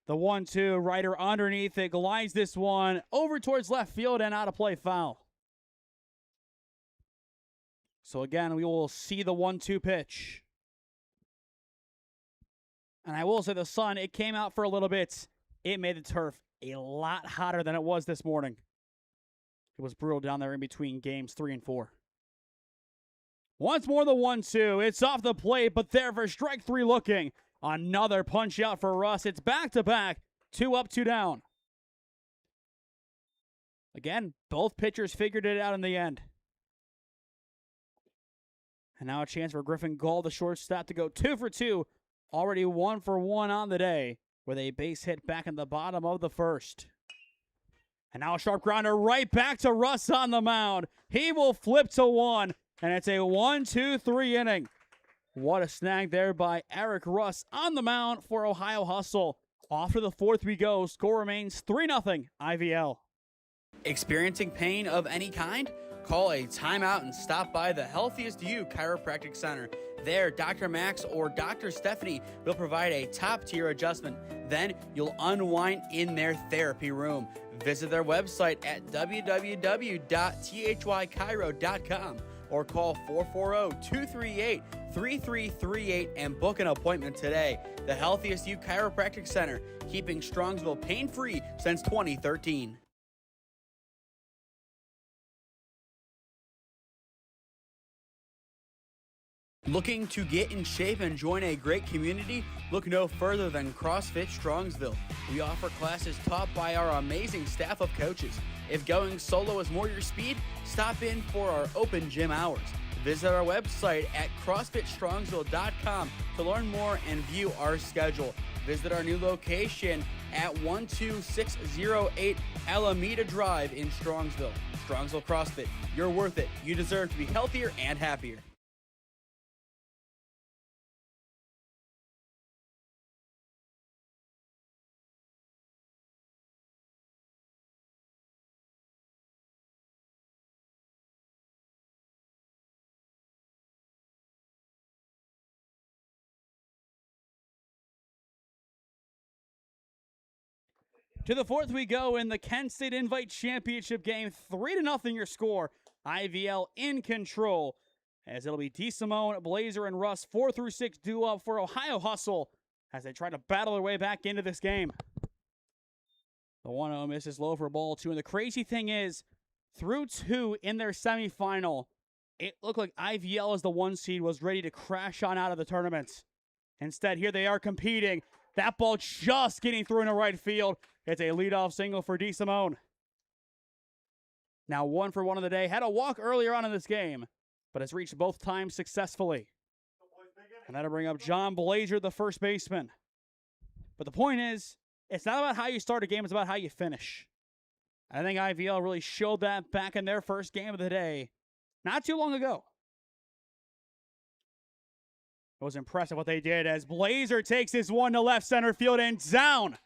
The 1-2, Ryder underneath it, glides this one over towards left field and out of play, foul. So again, we will see the 1-2 pitch. And I will say the sun, it came out for a little bit. It made the turf a lot hotter than it was this morning. It was brutal down there in between games 3 and 4. Once more the 1-2. It's off the plate, but there for strike 3 looking. Another punch out for Russ. It's back-to-back. 2 up, 2 down. Again, both pitchers figured it out in the end. And now a chance for Griffin Gall, the shortstop, to go 2 for 2. Already 1 for 1 on the day with a base hit back in the bottom of the first. And now a sharp grounder right back to Russ on the mound. He will flip to 1, and it's a 1-2-3 inning. What a snag there by Eric Russ on the mound for Ohio Hustle. Off to the 4th we go. Score remains 3-0 IVL. Experiencing pain of any kind? Call a timeout and stop by the Healthiest You Chiropractic Center. There, Dr. Max or Dr. Stephanie will provide a top-tier adjustment. Then you'll unwind in their therapy room. Visit their website at www.thychiro.com or call 440-238-3338 and book an appointment today. The Healthiest You Chiropractic Center, keeping Strongsville pain-free since 2013. Looking to get in shape and join a great community? Look no further than CrossFit Strongsville. We offer classes taught by our amazing staff of coaches. If going solo is more your speed, stop in for our open gym hours. Visit our website at CrossFitStrongsville.com to learn more and view our schedule. Visit our new location at 12608 Alameda Drive in Strongsville. Strongsville CrossFit, you're worth it. You deserve to be healthier and happier. To the fourth we go in the Kent State Invite Championship game. 3-0 your score. IVL in control, as it'll be DeSimone, Blazer, and Russ 4 through 6 due up for Ohio Hustle as they try to battle their way back into this game. The 1-0 misses low for ball 2, and the crazy thing is, through 2 in their semifinal, it looked like IVL as the 1 seed was ready to crash on out of the tournament. Instead, here they are competing. That ball just getting through into right field. It's a leadoff single for DeSimone. Now 1 for 1 of the day. Had a walk earlier on in this game, but has reached both times successfully. And that'll bring up John Blazer, the first baseman. But the point is, it's not about how you start a game, it's about how you finish. I think IVL really showed that back in their first game of the day not too long ago. It was impressive what they did as Blazer takes this one to left center field and down.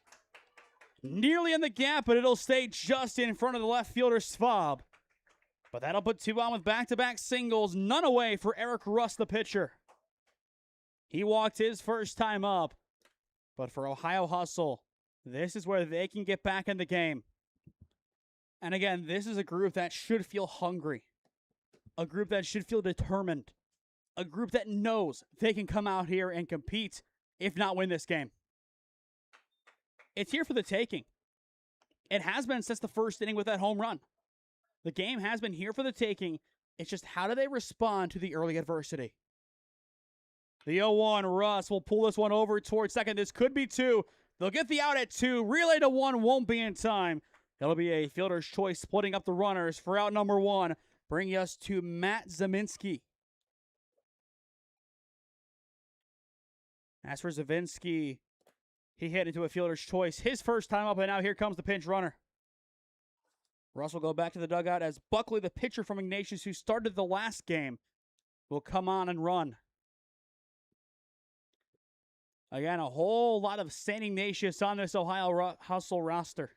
Nearly in the gap, but it'll stay just in front of the left fielder, Svab. But that'll put 2 on with back-to-back singles. None away for Eric Russ, the pitcher. He walked his first time up. But for Ohio Hustle, this is where they can get back in the game. And again, this is a group that should feel hungry. A group that should feel determined. A group that knows they can come out here and compete, if not win this game. It's here for the taking. It has been since the first inning with that home run. The game has been here for the taking. It's just how do they respond to the early adversity? The 0-1, Russ will pull this one over towards second. This could be 2. They'll get the out at 2. Relay to 1 won't be in time. It'll be a fielder's choice splitting up the runners for out number 1, bringing us to Matt Zeminski. As for Zavinsky, he hit into a fielder's choice his first time up, and now here comes the pinch runner. Russ will go back to the dugout as Buckley, the pitcher from Ignatius, who started the last game, will come on and run. Again, a whole lot of St. Ignatius on this Ohio Hustle roster.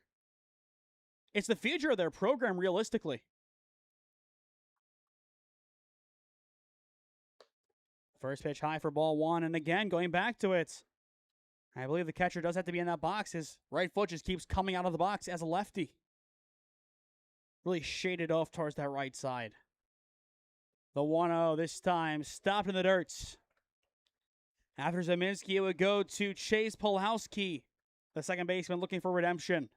It's the future of their program, realistically. First pitch high for ball 1, and again, going back to it. I believe the catcher does have to be in that box. His right foot just keeps coming out of the box as a lefty. Really shaded off towards that right side. The 1-0 this time stopped in the dirt. After Zeminski, it would go to Chase Pulowski, the second baseman, looking for redemption.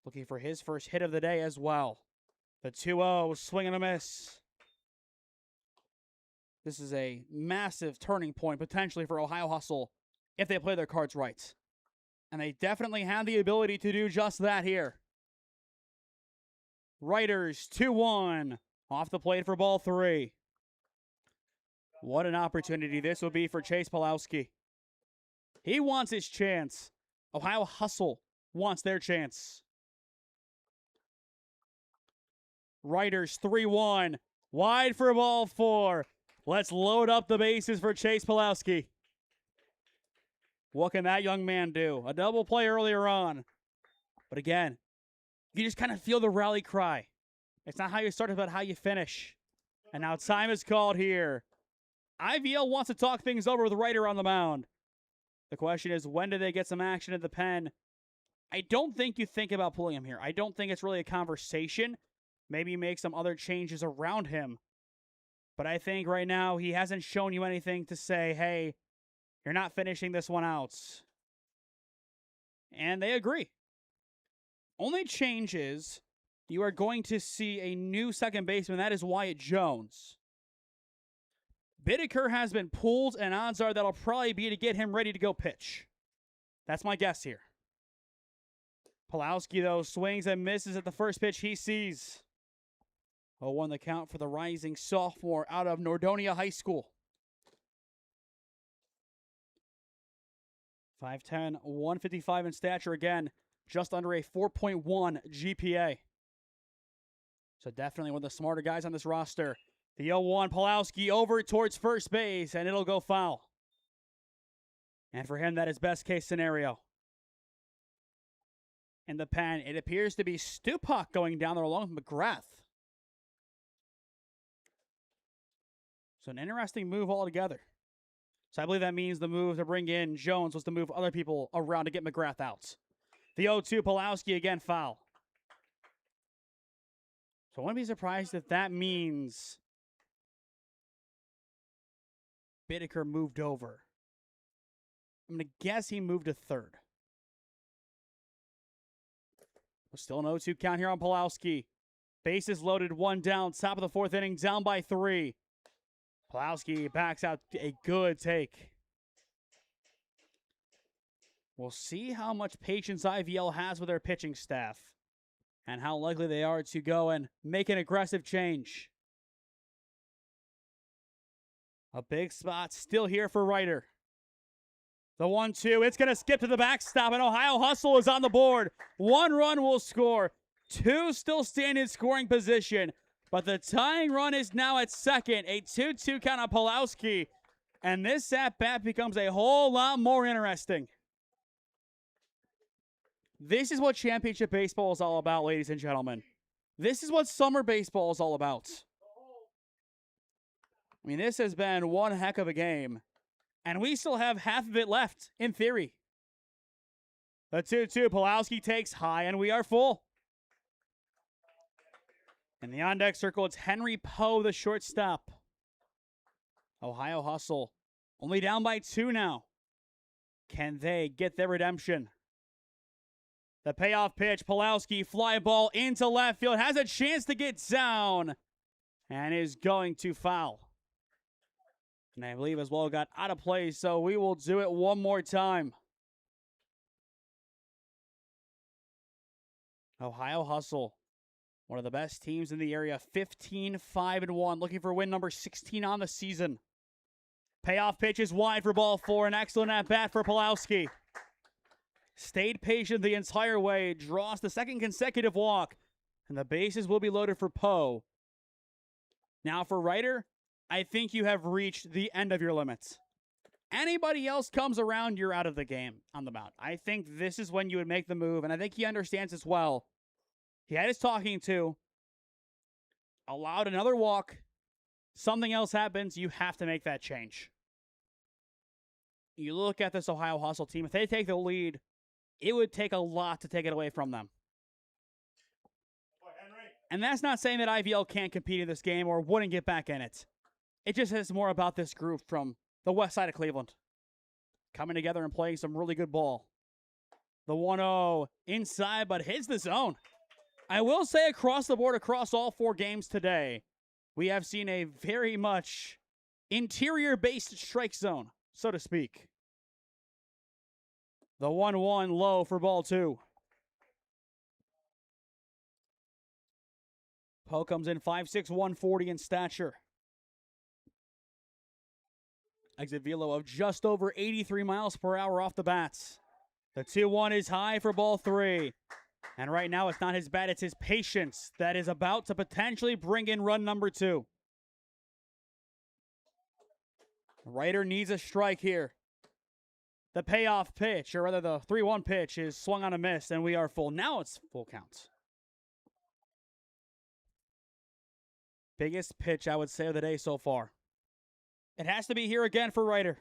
Looking for his first hit of the day as well. The 2-0, swing and a miss. This is a massive turning point, potentially, for Ohio Hustle if they play their cards right. And they definitely have the ability to do just that here. Riders, 2-1. Off the plate for ball 3. What an opportunity this will be for Chase Pulowski. He wants his chance. Ohio Hustle wants their chance. Riders, 3-1. Wide for ball 4. Let's load up the bases for Chase Pulowski. What can that young man do? A double play earlier on. But again, you just kind of feel the rally cry. It's not how you start, it's about how you finish. And now time is called here. IVL wants to talk things over with Ryder on the mound. The question is, when do they get some action in the pen? I don't think you think about pulling him here. I don't think it's really a conversation. Maybe make some other changes around him. But I think right now he hasn't shown you anything to say, hey, you're not finishing this one out. And they agree. Only change is you are going to see a new second baseman. That is Wyatt Jones. Bittaker has been pulled, and odds are that'll probably be to get him ready to go pitch. That's my guess here. Pulowski, though, swings and misses at the first pitch he sees. 0-1 the count for the rising sophomore out of Nordonia High School. 5'10", 155 in stature again. Just under a 4.1 GPA. So definitely one of the smarter guys on this roster. The 0-1, Pulowski over towards first base, and it'll go foul. And for him, that is best case scenario. In the pen, it appears to be Stupak going down there along with McGrath. So an interesting move altogether. So I believe that means the move to bring in Jones was to move other people around to get McGrath out. The 0-2, Pulowski again foul. So I wouldn't be surprised if that means Bittaker moved over. I'm going to guess he moved to third. Still an 0-2 count here on Pulowski. Bases loaded, one down, top of the fourth inning, down by 3. Pulowski backs out a good take. We'll see how much patience IVL has with their pitching staff and how likely they are to go and make an aggressive change. A big spot still here for Ryder. The 1-2, it's going to skip to the backstop, and Ohio Hustle is on the board. 1 run will score. 2 still stand in scoring position, but the tying run is now at second. A 2-2 count on Pulowski, and this at-bat becomes a whole lot more interesting. This is what championship baseball is all about, ladies and gentlemen. This is what summer baseball is all about. I mean, this has been one heck of a game. And we still have half of it left, in theory. The 2-2, Pulowski takes high, and we are full. In the on-deck circle, it's Henry Poe, the shortstop. Ohio Hustle, only down by 2 now. Can they get their redemption? The payoff pitch, Pulowski, fly ball into left field, has a chance to get down, and is going to foul. And I believe as well got out of play, so we will do it one more time. Ohio Hustle, one of the best teams in the area, 15-5-1, looking for win number 16 on the season. Payoff pitch is wide for ball 4, an excellent at-bat for Pulowski. Stayed patient the entire way, draws the second consecutive walk, and the bases will be loaded for Poe. Now for Ryder, I think you have reached the end of your limits. Anybody else comes around, you're out of the game on the mound. I think this is when you would make the move, and I think he understands as well. He had his talking to, allowed another walk, something else happens, you have to make that change. You look at this Ohio Hustle team, if they take the lead, it would take a lot to take it away from them. And that's not saying that IVL can't compete in this game or wouldn't get back in it. It just is more about this group from the west side of Cleveland coming together and playing some really good ball. The 1-0 inside, but hits the zone. I will say across the board, across all 4 games today, we have seen a very much interior-based strike zone, so to speak. The 1-1 low for ball 2. Poe comes in 5'6", 140 in stature. Exit velo of just over 83 miles per hour off the bats. The 2-1 is high for ball 3. And right now it's not his bat, it's his patience that is about to potentially bring in run number 2. Ryder needs a strike here. The payoff pitch, or rather the 3-1 pitch, is swung on a miss, and we are full. Now it's full count. Biggest pitch, I would say, of the day so far. It has to be here again for Ryder.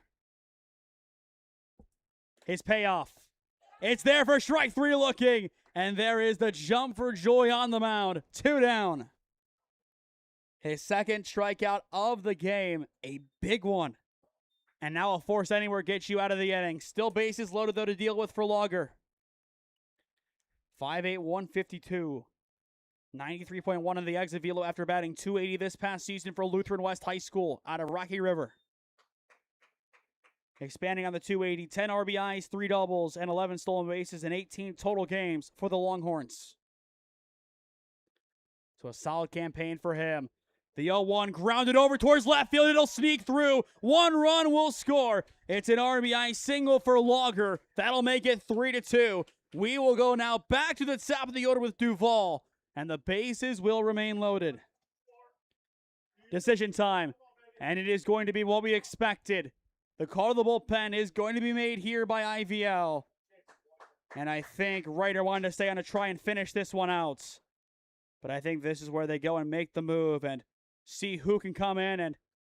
His payoff. It's there for strike 3 looking, and there is the jump for joy on the mound. 2 down. His second strikeout of the game, a big one. And now a force anywhere gets you out of the inning. Still bases loaded, though, to deal with for Lager. 5'8", 152. 93.1 on the exit velo after batting .280 this past season for Lutheran West High School out of Rocky River. Expanding on the .280, 10 RBIs, 3 doubles, and 11 stolen bases in 18 total games for the Longhorns. So a solid campaign for him. The 0-1 grounded over towards left field. It'll sneak through. 1 run will score. It's an RBI single for Lager. That'll make it 3-2. We will go now back to the top of the order with Duvall, and the bases will remain loaded. Decision time, and it is going to be what we expected. The call to the bullpen is going to be made here by IVL. And I think Ryder wanted to stay on to try and finish this one out. But I think this is where they go and make the move and see who can come in and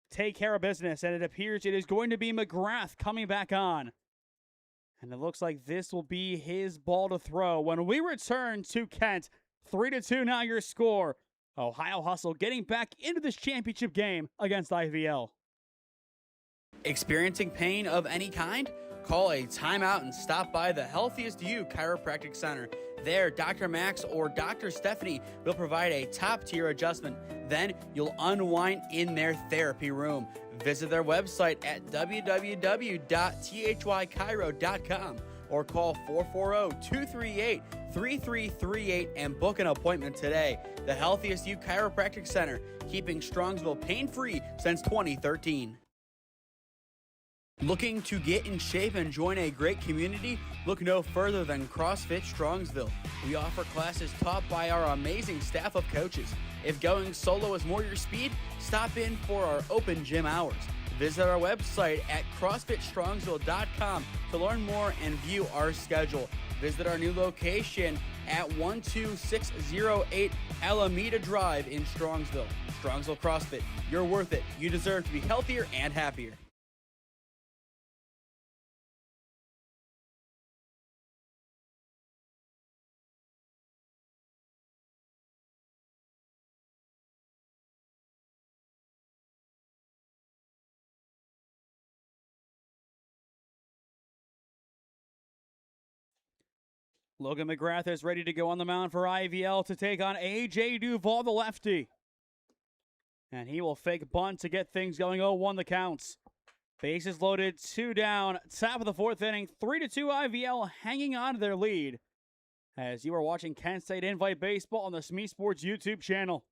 take care of business. And it appears it is going to be McGrath coming back on. And it looks like this will be his ball to throw. When we return to Kent, 3-2 now your score. Ohio Hustle getting back into this championship game against IVL. Experiencing pain of any kind? Call a timeout and stop by the Healthiest You Chiropractic Center. There, Dr. Max or Dr. Stephanie will provide a top-tier adjustment. Then you'll unwind in their therapy room. Visit their website at www.thychiro.com or call 440-238-3338 and book an appointment today. The Healthiest You Chiropractic Center, keeping Strongsville pain-free since 2013. Looking to get in shape and join a great community? Look no further than CrossFit Strongsville. We offer classes taught by our amazing staff of coaches. If going solo is more your speed, stop in for our open gym hours. Visit our website at CrossFitStrongsville.com to learn more and view our schedule. Visit our new location at 12608 Alameda Drive in Strongsville. Strongsville CrossFit, you're worth it. You deserve to be healthier and happier. Logan McGrath is ready to go on the mound for IVL to take on A.J. Duvall, the lefty. And he will fake bunt to get things going. 0-1 the counts. Bases loaded, 2 down. Top of the 4th inning, 3-2 IVL hanging on to their lead. As you are watching Kent State Invite Baseball on the SmeeSports YouTube channel.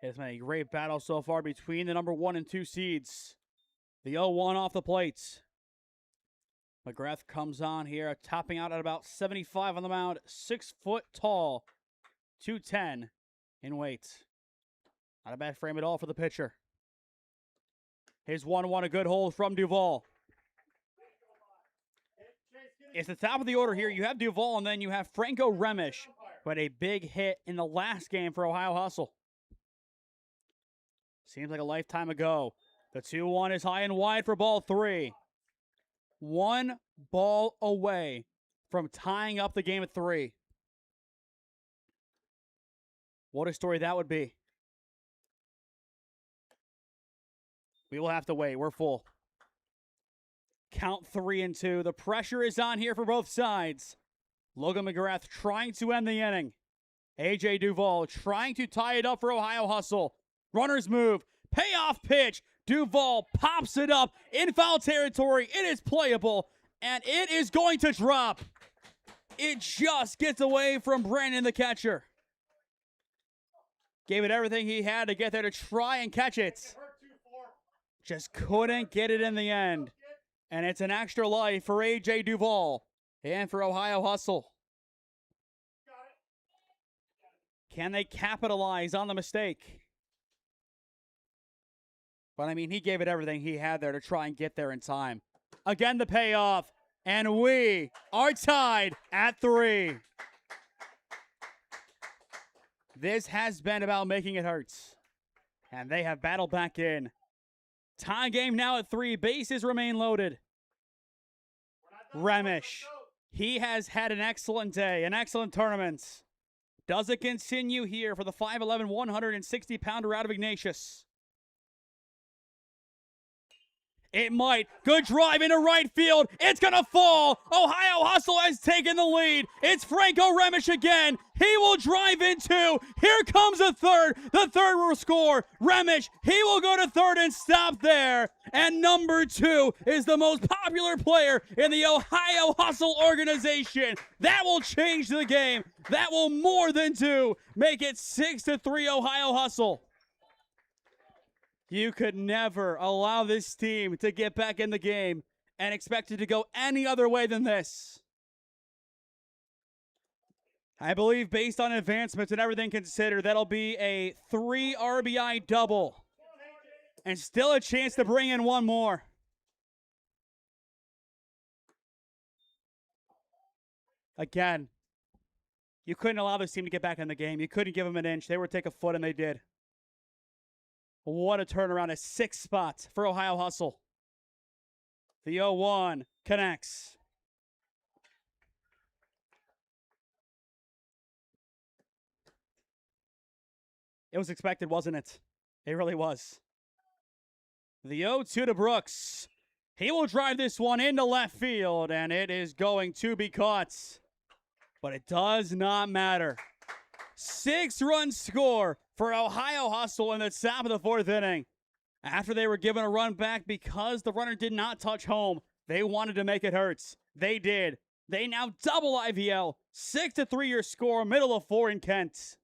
It's been a great battle so far between the number 1 and 2 seeds. The 0-1 off the plate. McGrath comes on here, topping out at about 75 on the mound, 6 foot tall, 210 in weight. Not a bad frame at all for the pitcher. His 1-1, a good hold from Duvall. It's the top of the order here. You have Duvall, and then you have Franco Remish, who had a big hit in the last game for Ohio Hustle. Seems like a lifetime ago. The 2-1 is high and wide for ball 3. 1 ball away from tying up the game at 3. What a story that would be. We will have to wait. We're full. Count 3-2. The pressure is on here for both sides. Logan McGrath trying to end the inning. A.J. Duvall trying to tie it up for Ohio Hustle. Runners move. Payoff pitch. Duvall pops it up in foul territory. It is playable, and it is going to drop. It just gets away from Brandon, the catcher. Gave it everything he had to get there to try and catch it. Just couldn't get it in the end. And it's an extra life for A.J. Duvall and for Ohio Hustle. Can they capitalize on the mistake? But, I mean, he gave it everything he had there to try and get there in time. Again, the payoff. And we are tied at 3. This has been about making it hurt. And they have battled back in. Tie game now at 3. Bases remain loaded. Remish. He has had an excellent day, an excellent tournament. Does it continue here for the 5'11", 160-pounder out of Ignatius? It might. Good drive into right field. It's going to fall. Ohio Hustle has taken the lead. It's Franco Remish again. He will drive in two. Here comes the third. The third will score. Remish, he will go to third and stop there. And number 2 is the most popular player in the Ohio Hustle organization. That will change the game. That will more than do. Make it 6-3 Ohio Hustle. You could never allow this team to get back in the game and expect it to go any other way than this. I believe based on advancements and everything considered, that'll be a 3 RBI double. And still a chance to bring in one more. Again, you couldn't allow this team to get back in the game. You couldn't give them an inch. They would take a foot, and they did. What a turnaround, a 6th spot for Ohio Hustle. The 0-1 connects. It was expected, wasn't it? It really was. The 0-2 to Brooks. He will drive this one into left field, and it is going to be caught. But it does not matter. 6-run score for Ohio Hustle in the top of the 4th inning. After they were given a run back because the runner did not touch home, they wanted to make it hurt. They did. They now double IVL. 6-3 your score, middle of 4 in Kent.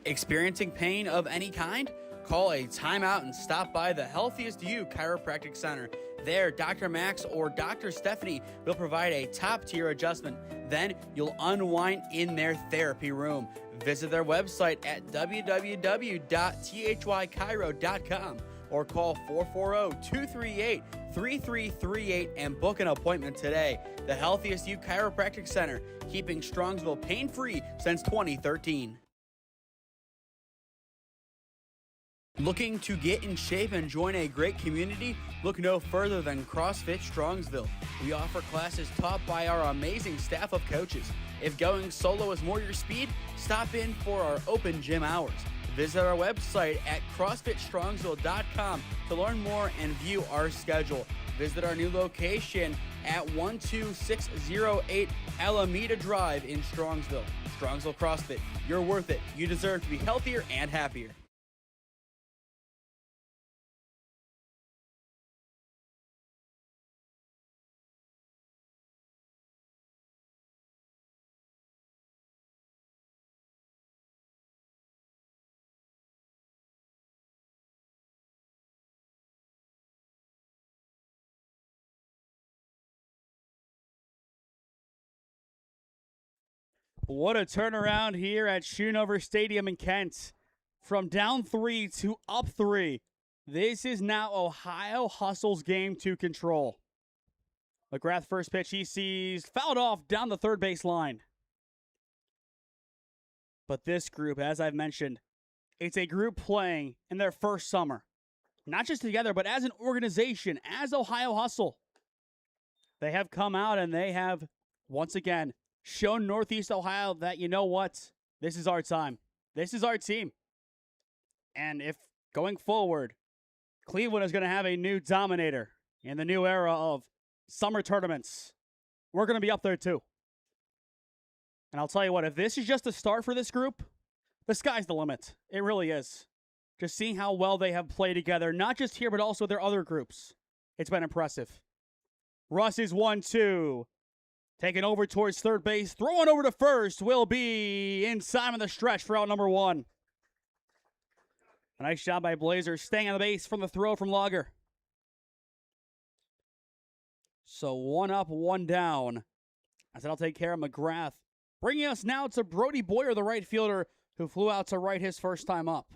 Experiencing pain of any kind? Call a timeout and stop by the Healthiest You Chiropractic Center. There, Dr. Max or Dr. Stephanie will provide a top-tier adjustment. Then you'll unwind in their therapy room. Visit their website at www.thychiro.com or call 440-238-3338 and book an appointment today. The Healthiest You Chiropractic Center, keeping Strongsville pain-free since 2013. Looking to get in shape and join a great community? Look no further than CrossFit Strongsville. We offer classes taught by our amazing staff of coaches. If going solo is more your speed, stop in for our open gym hours. Visit our website at CrossFitStrongsville.com to learn more and view our schedule. Visit our new location at 12608 Alameda Drive in Strongsville. Strongsville CrossFit, you're worth it. You deserve to be healthier and happier. What a turnaround here at Schoonover Stadium in Kent. From down 3 to up 3. This is now Ohio Hustle's game to control. McGrath first pitch he sees fouled off down the third base line. But this group, as I've mentioned, it's a group playing in their first summer. Not just together, but as an organization, as Ohio Hustle. They have come out and they have, once again, shown Northeast Ohio that, you know what, this is our time. This is our team. And if going forward, Cleveland is going to have a new dominator in the new era of summer tournaments, we're going to be up there too. And I'll tell you what, if this is just a start for this group, the sky's the limit. It really is. Just seeing how well they have played together, not just here, but also their other groups. It's been impressive. Russ is 1-2. Taking over towards third base. Throwing over to first will be inside of the stretch for out number 1. A nice job by Blazer staying on the base from the throw from Lager. So 1 up, 1 down. As that'll take care of McGrath. Bringing us now to Brody Boyer, the right fielder, who flew out to right his first time up.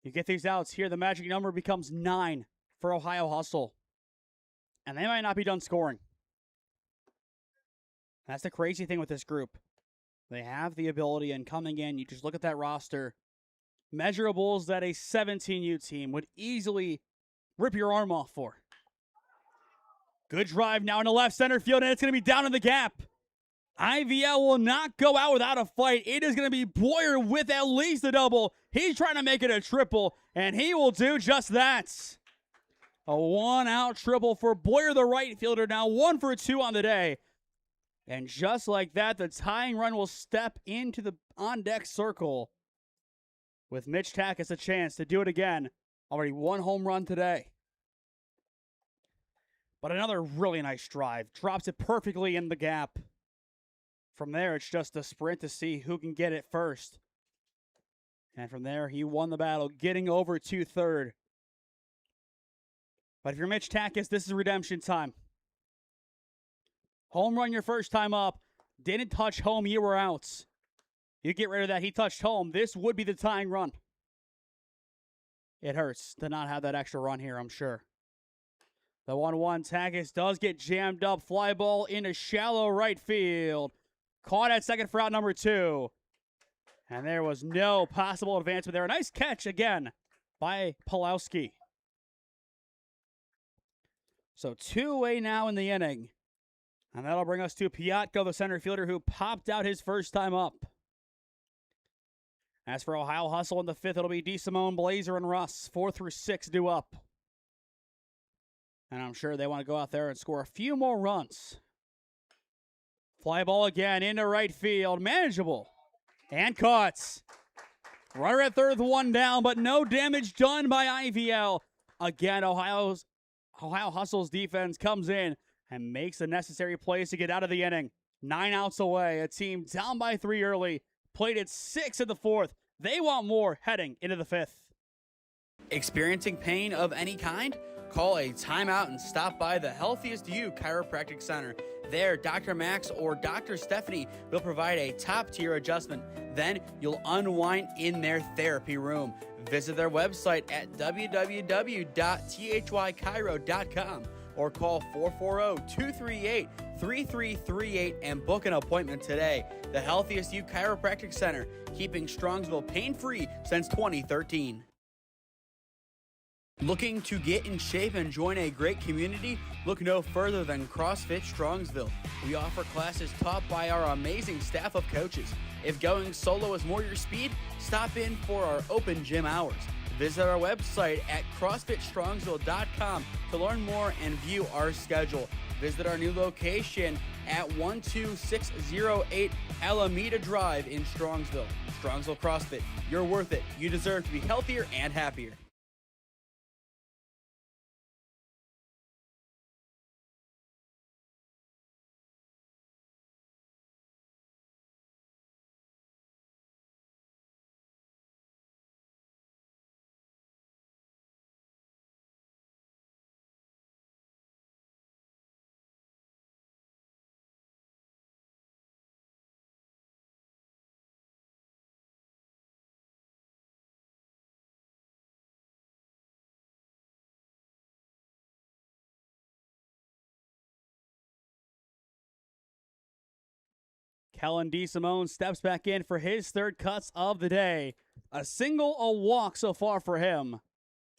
You get these outs here. The magic number becomes 9 for Ohio Hustle. And they might not be done scoring. That's the crazy thing with this group. They have the ability, and coming in, you just look at that roster. Measurables that a 17U team would easily rip your arm off for. Good drive now into left center field, and it's going to be down in the gap. IVL will not go out without a fight. It is going to be Boyer with at least a double. He's trying to make it a triple, and he will do just that. A one-out triple for Boyer, the right fielder, now 1 for 2 on the day. And just like that, the tying run will step into the on-deck circle with Mitch Tackis a chance to do it again. Already 1 home run today. But another really nice drive. Drops it perfectly in the gap. From there, it's just a sprint to see who can get it first. And from there, he won the battle, getting over to third. But if you're Mitch Tackis, this is redemption time. Home run your first time up. Didn't touch home, you were out. You get rid of that, he touched home. This would be the tying run. It hurts to not have that extra run here, I'm sure. The 1-1, Tackis does get jammed up. Fly ball into shallow right field. Caught at second for out number 2. And there was no possible advancement there. A nice catch again by Pulowski. So 2 away now in the inning. And that'll bring us to Piatko, the center fielder, who popped out his first time up. As for Ohio Hustle in the 5th, it'll be DeSimone, Blazer, and Russ. 4 through 6 due up. And I'm sure they want to go out there and score a few more runs. Fly ball again into right field. Manageable. And caught. Runner at third, 1 down, but no damage done by IVL. Again, Ohio Hustle's defense comes in and makes the necessary plays to get out of the inning. 9 outs away. A team down by 3 early. Played it 6 in the 4th. They want more heading into the 5th. Experiencing pain of any kind? Call a timeout and stop by the Healthiest You Chiropractic Center. There, Dr. Max or Dr. Stephanie will provide a top-tier adjustment. Then you'll unwind in their therapy room. Visit their website at www.thychiro.com or call 440-238-3338 and book an appointment today. The Healthiest You Chiropractic Center, keeping Strongsville pain-free since 2013. Looking to get in shape and join a great community? Look no further than CrossFit Strongsville. We offer classes taught by our amazing staff of coaches. If going solo is more your speed, stop in for our open gym hours. Visit our website at CrossFitStrongsville.com to learn more and view our schedule. Visit our new location at 12608 Alameda Drive in Strongsville. Strongsville CrossFit, you're worth it. You deserve to be healthier and happier. Kellen DeSimone steps back in for his 3rd cuts of the day. A single, a walk so far for him.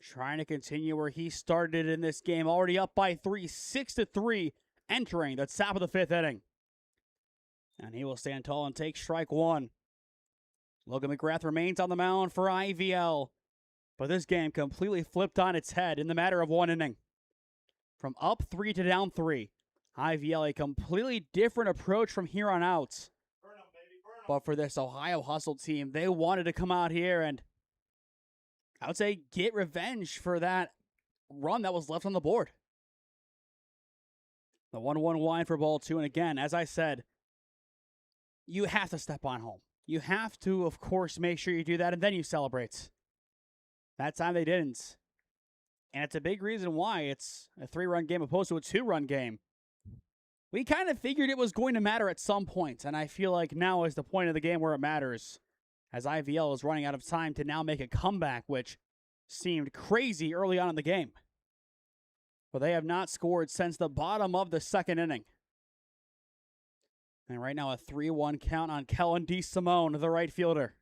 Trying to continue where he started in this game. Already up by 3, 6-3, entering the top of the 5th inning. And he will stand tall and take strike 1. Logan McGrath remains on the mound for IVL. But this game completely flipped on its head in the matter of 1 inning. From up 3 to down 3. IVL a completely different approach from here on out. But for this Ohio Hustle team, they wanted to come out here and, I would say, get revenge for that run that was left on the board. The 1-1 wind for ball 2. And again, as I said, you have to step on home. You have to, of course, make sure you do that, and then you celebrate. That time they didn't. And it's a big reason why it's a 3-run game opposed to a 2-run game. We kind of figured it was going to matter at some point, and I feel like now is the point of the game where it matters, as IVL is running out of time to now make a comeback, which seemed crazy early on in the game. But they have not scored since the bottom of the 2nd inning. And right now a 3-1 count on Kellen DeSimone, the right fielder.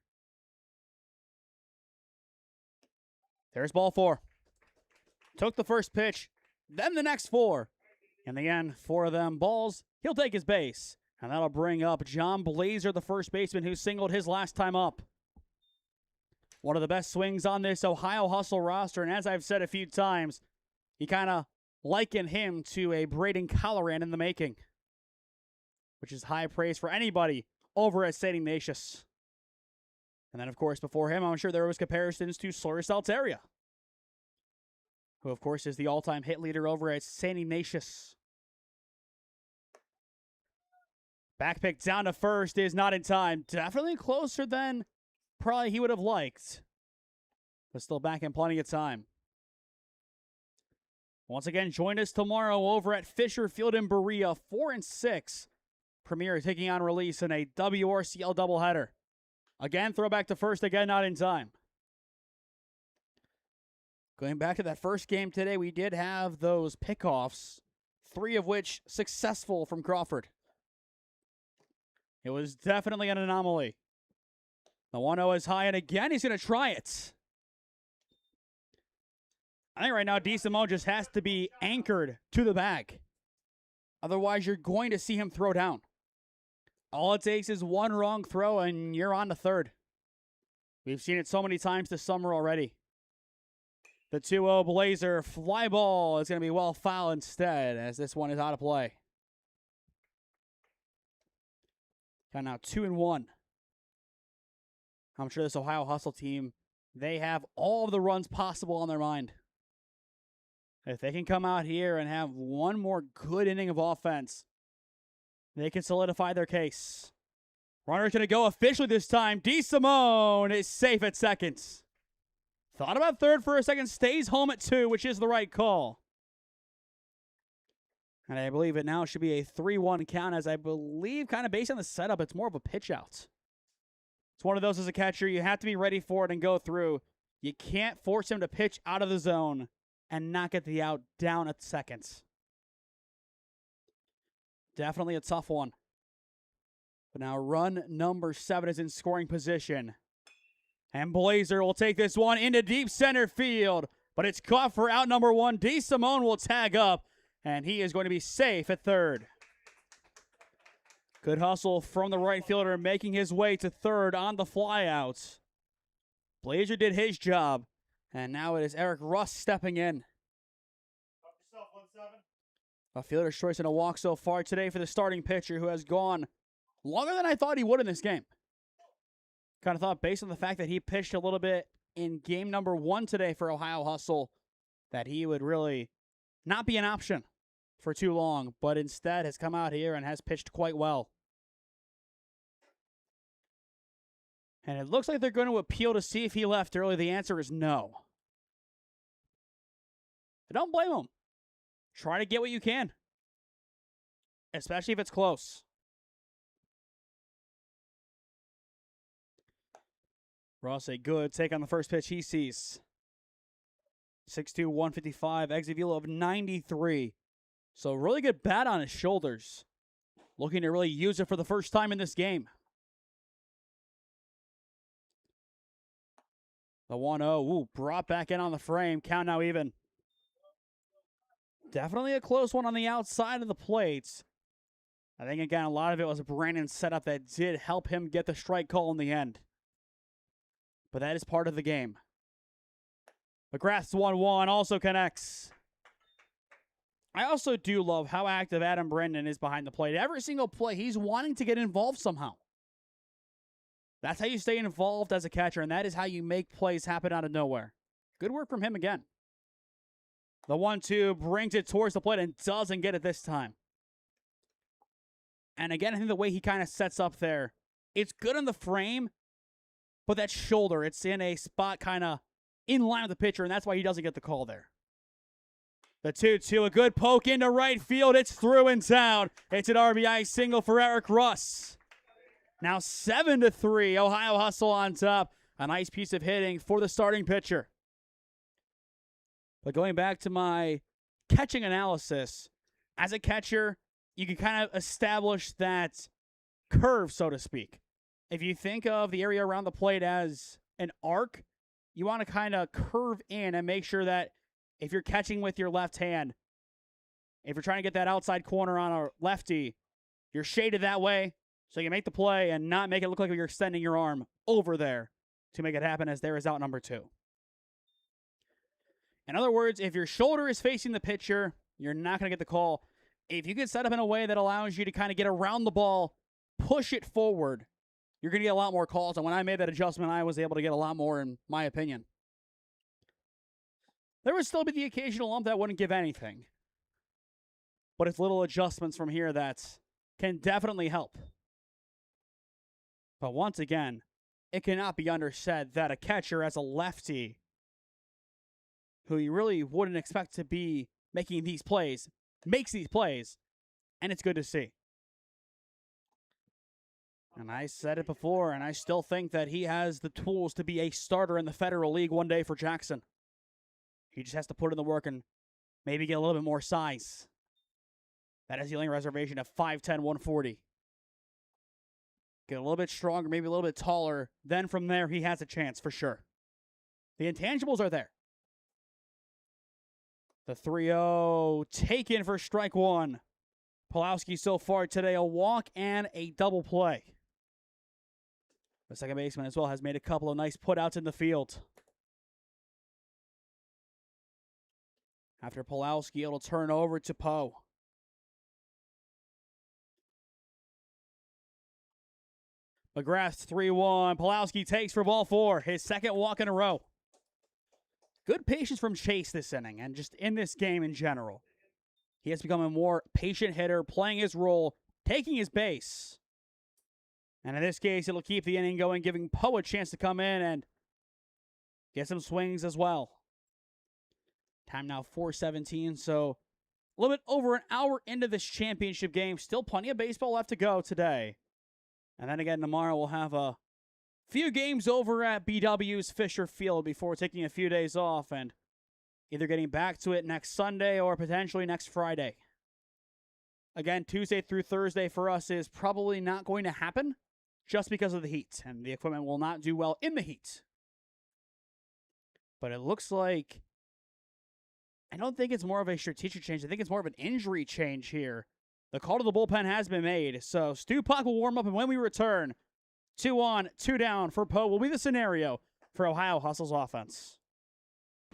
There's ball 4. Took the first pitch, then the next 4. In the end, 4 of them balls, he'll take his base. And that'll bring up John Blazer, the first baseman, who singled his last time up. One of the best swings on this Ohio Hustle roster, and as I've said a few times, you kind of liken him to a Braden Colloran in the making, which is high praise for anybody over at St. Ignatius. And then, of course, before him, I'm sure there was comparisons to Soros Alteria, who, of course, is the all-time hit leader over at St. Ignatius. Back pick down to first is not in time. Definitely closer than probably he would have liked, but still back in plenty of time. Once again, join us tomorrow over at Fisher Field in Berea, 4 and 6. Premier taking on Release in a WRCL doubleheader. Again, throw back to first, again, not in time. Going back to that first game today, we did have those pickoffs, 3 of which successful from Crawford. It was definitely an anomaly. The 1-0 is high, and again, he's going to try it. I think right now, DeSimone just has to be anchored to the bag. Otherwise, you're going to see him throw down. All it takes is one wrong throw, and you're on to third. We've seen it so many times this summer already. The 2-0 Blazer fly ball is going to be well foul instead, as this one is out of play. Got now 2-1. I'm sure this Ohio Hustle team, they have all of the runs possible on their mind. If they can come out here and have one more good inning of offense, they can solidify their case. Runner's going to go officially this time. DeSimone is safe at second. Thought about third for a second. Stays home at 2, which is the right call. And I believe it now should be a 3-1 count, as I believe, kind of based on the setup, it's more of a pitch out. It's one of those as a catcher, you have to be ready for it and go through. You can't force him to pitch out of the zone and not get the out down at seconds. Definitely a tough one. But now run number 7 is in scoring position. And Blazer will take this one into deep center field. But it's caught for out number 1. DeSimone will tag up. And he is going to be safe at third. Good hustle from the right fielder, making his way to third on the flyout. Blazer did his job. And now it is Eric Russ stepping in. A fielder's choice and a walk so far today for the starting pitcher, who has gone longer than I thought he would in this game. Kind of thought, based on the fact that he pitched a little bit in game number 1 today for Ohio Hustle, that he would really not be an option for too long, but instead has come out here and has pitched quite well. And it looks like they're going to appeal to see if he left early. The answer is no. I don't blame him. Try to get what you can, especially if it's close. Ross, a good take on the first pitch he sees. 6'2", 155, exit velo of 93. So really good bat on his shoulders. Looking to really use it for the first time in this game. The 1-0, brought back in on the frame. Count now even. Definitely a close one on the outside of the plate. I think, again, a lot of it was Brandon's setup that did help him get the strike call in the end. But that is part of the game. McGrath's 1-1 also connects. I also do love how active Adam Brendan is behind the plate. Every single play, he's wanting to get involved somehow. That's how you stay involved as a catcher, and that is how you make plays happen out of nowhere. Good work from him again. The 1-2 brings it towards the plate and doesn't get it this time. And again, I think the way he kind of sets up there, it's good on the frame, but that shoulder, it's in a spot kind of in line with the pitcher, and that's why he doesn't get the call there. The 2-2, a good poke into right field. It's through and down. It's an RBI single for Eric Russ. Now 7-3, Ohio Hustle on top. A nice piece of hitting for the starting pitcher. But going back to my catching analysis, as a catcher, you can kind of establish that curve, so to speak. If you think of the area around the plate as an arc, you want to kind of curve in and make sure that if you're catching with your left hand, if you're trying to get that outside corner on a lefty, You're shaded that way, so you can make the play and not make it look like you're extending your arm over there to make it happen, as there is out number 2. In other words, if your shoulder is facing the pitcher, you're not going to get the call. If you get set up in a way that allows you to kind of get around the ball, push it forward, you're going to get a lot more calls. And when I made that adjustment, I was able to get a lot more, in my opinion. There would still be the occasional ump that wouldn't give anything. But it's little adjustments from here that can definitely help. But once again, it cannot be undersaid that a catcher as a lefty, who you really wouldn't expect to be making these plays, makes these plays, and it's good to see. And I said it before, and I still think that he has the tools to be a starter in the Federal League one day for Jackson. He just has to put in the work and maybe get a little bit more size. That is the only reservation of 5'10", 140. Get a little bit stronger, maybe a little bit taller. Then from there, he has a chance for sure. The intangibles are there. The 3-0 taken for strike 1. Pulowski so far today, a walk and a double play. The second baseman as well has made a couple of nice putouts in the field. After Pulowski, it'll turn over to Poe. McGrath's 3-1. Pulowski takes for ball 4. His second walk in a row. Good patience from Chase this inning and just in this game in general. He has become a more patient hitter, playing his role, taking his base. And in this case, it'll keep the inning going, giving Poe a chance to come in and get some swings as well. Time now 4:17, so a little bit over an hour into this championship game. Still plenty of baseball left to go today. And then again, tomorrow we'll have a few games over at BW's Fisher Field before taking a few days off and either getting back to it next Sunday or potentially next Friday. Again, Tuesday through Thursday for us is probably not going to happen just because of the heat, and the equipment will not do well in the heat. But it looks like, I don't think it's more of a strategic change. I think it's more of an injury change here. The call to the bullpen has been made, so Stu Puck will warm up, and when we return, 2 on, 2 down for Poe will be the scenario for Ohio Hustle's offense.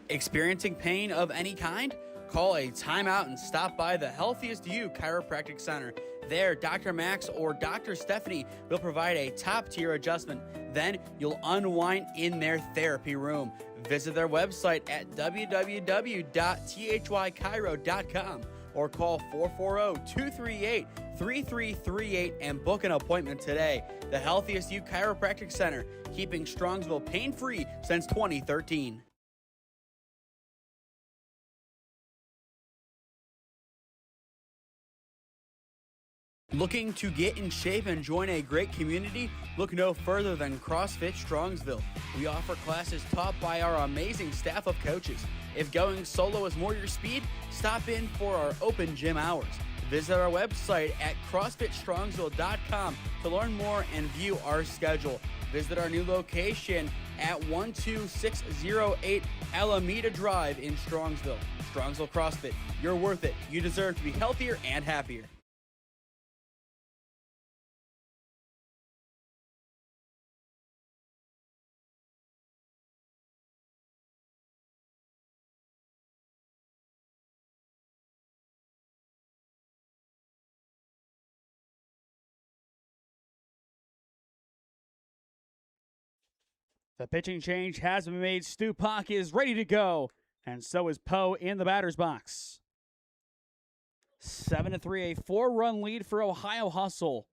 Experiencing pain of any kind? Call a timeout and stop by the Healthiest You Chiropractic Center. There, Dr. Max or Dr. Stephanie will provide a top-tier adjustment. Then you'll unwind in their therapy room. Visit their website at www.thychiro.com or call 440-238-3338 and book an appointment today. The Healthiest You Chiropractic Center, keeping Strongsville pain-free since 2013. Looking to get in shape and join a great community? Look no further than CrossFit Strongsville. We offer classes taught by our amazing staff of coaches. If going solo is more your speed, stop in for our open gym hours. Visit our website at CrossFitStrongsville.com to learn more and view our schedule. Visit our new location at 12608 Alameda Drive in Strongsville. Strongsville CrossFit, you're worth it. You deserve to be healthier and happier. The pitching change has been made. Stu Puck is ready to go, and so is Poe in the batter's box. 7-3, a 4-run lead for Ohio Hustle.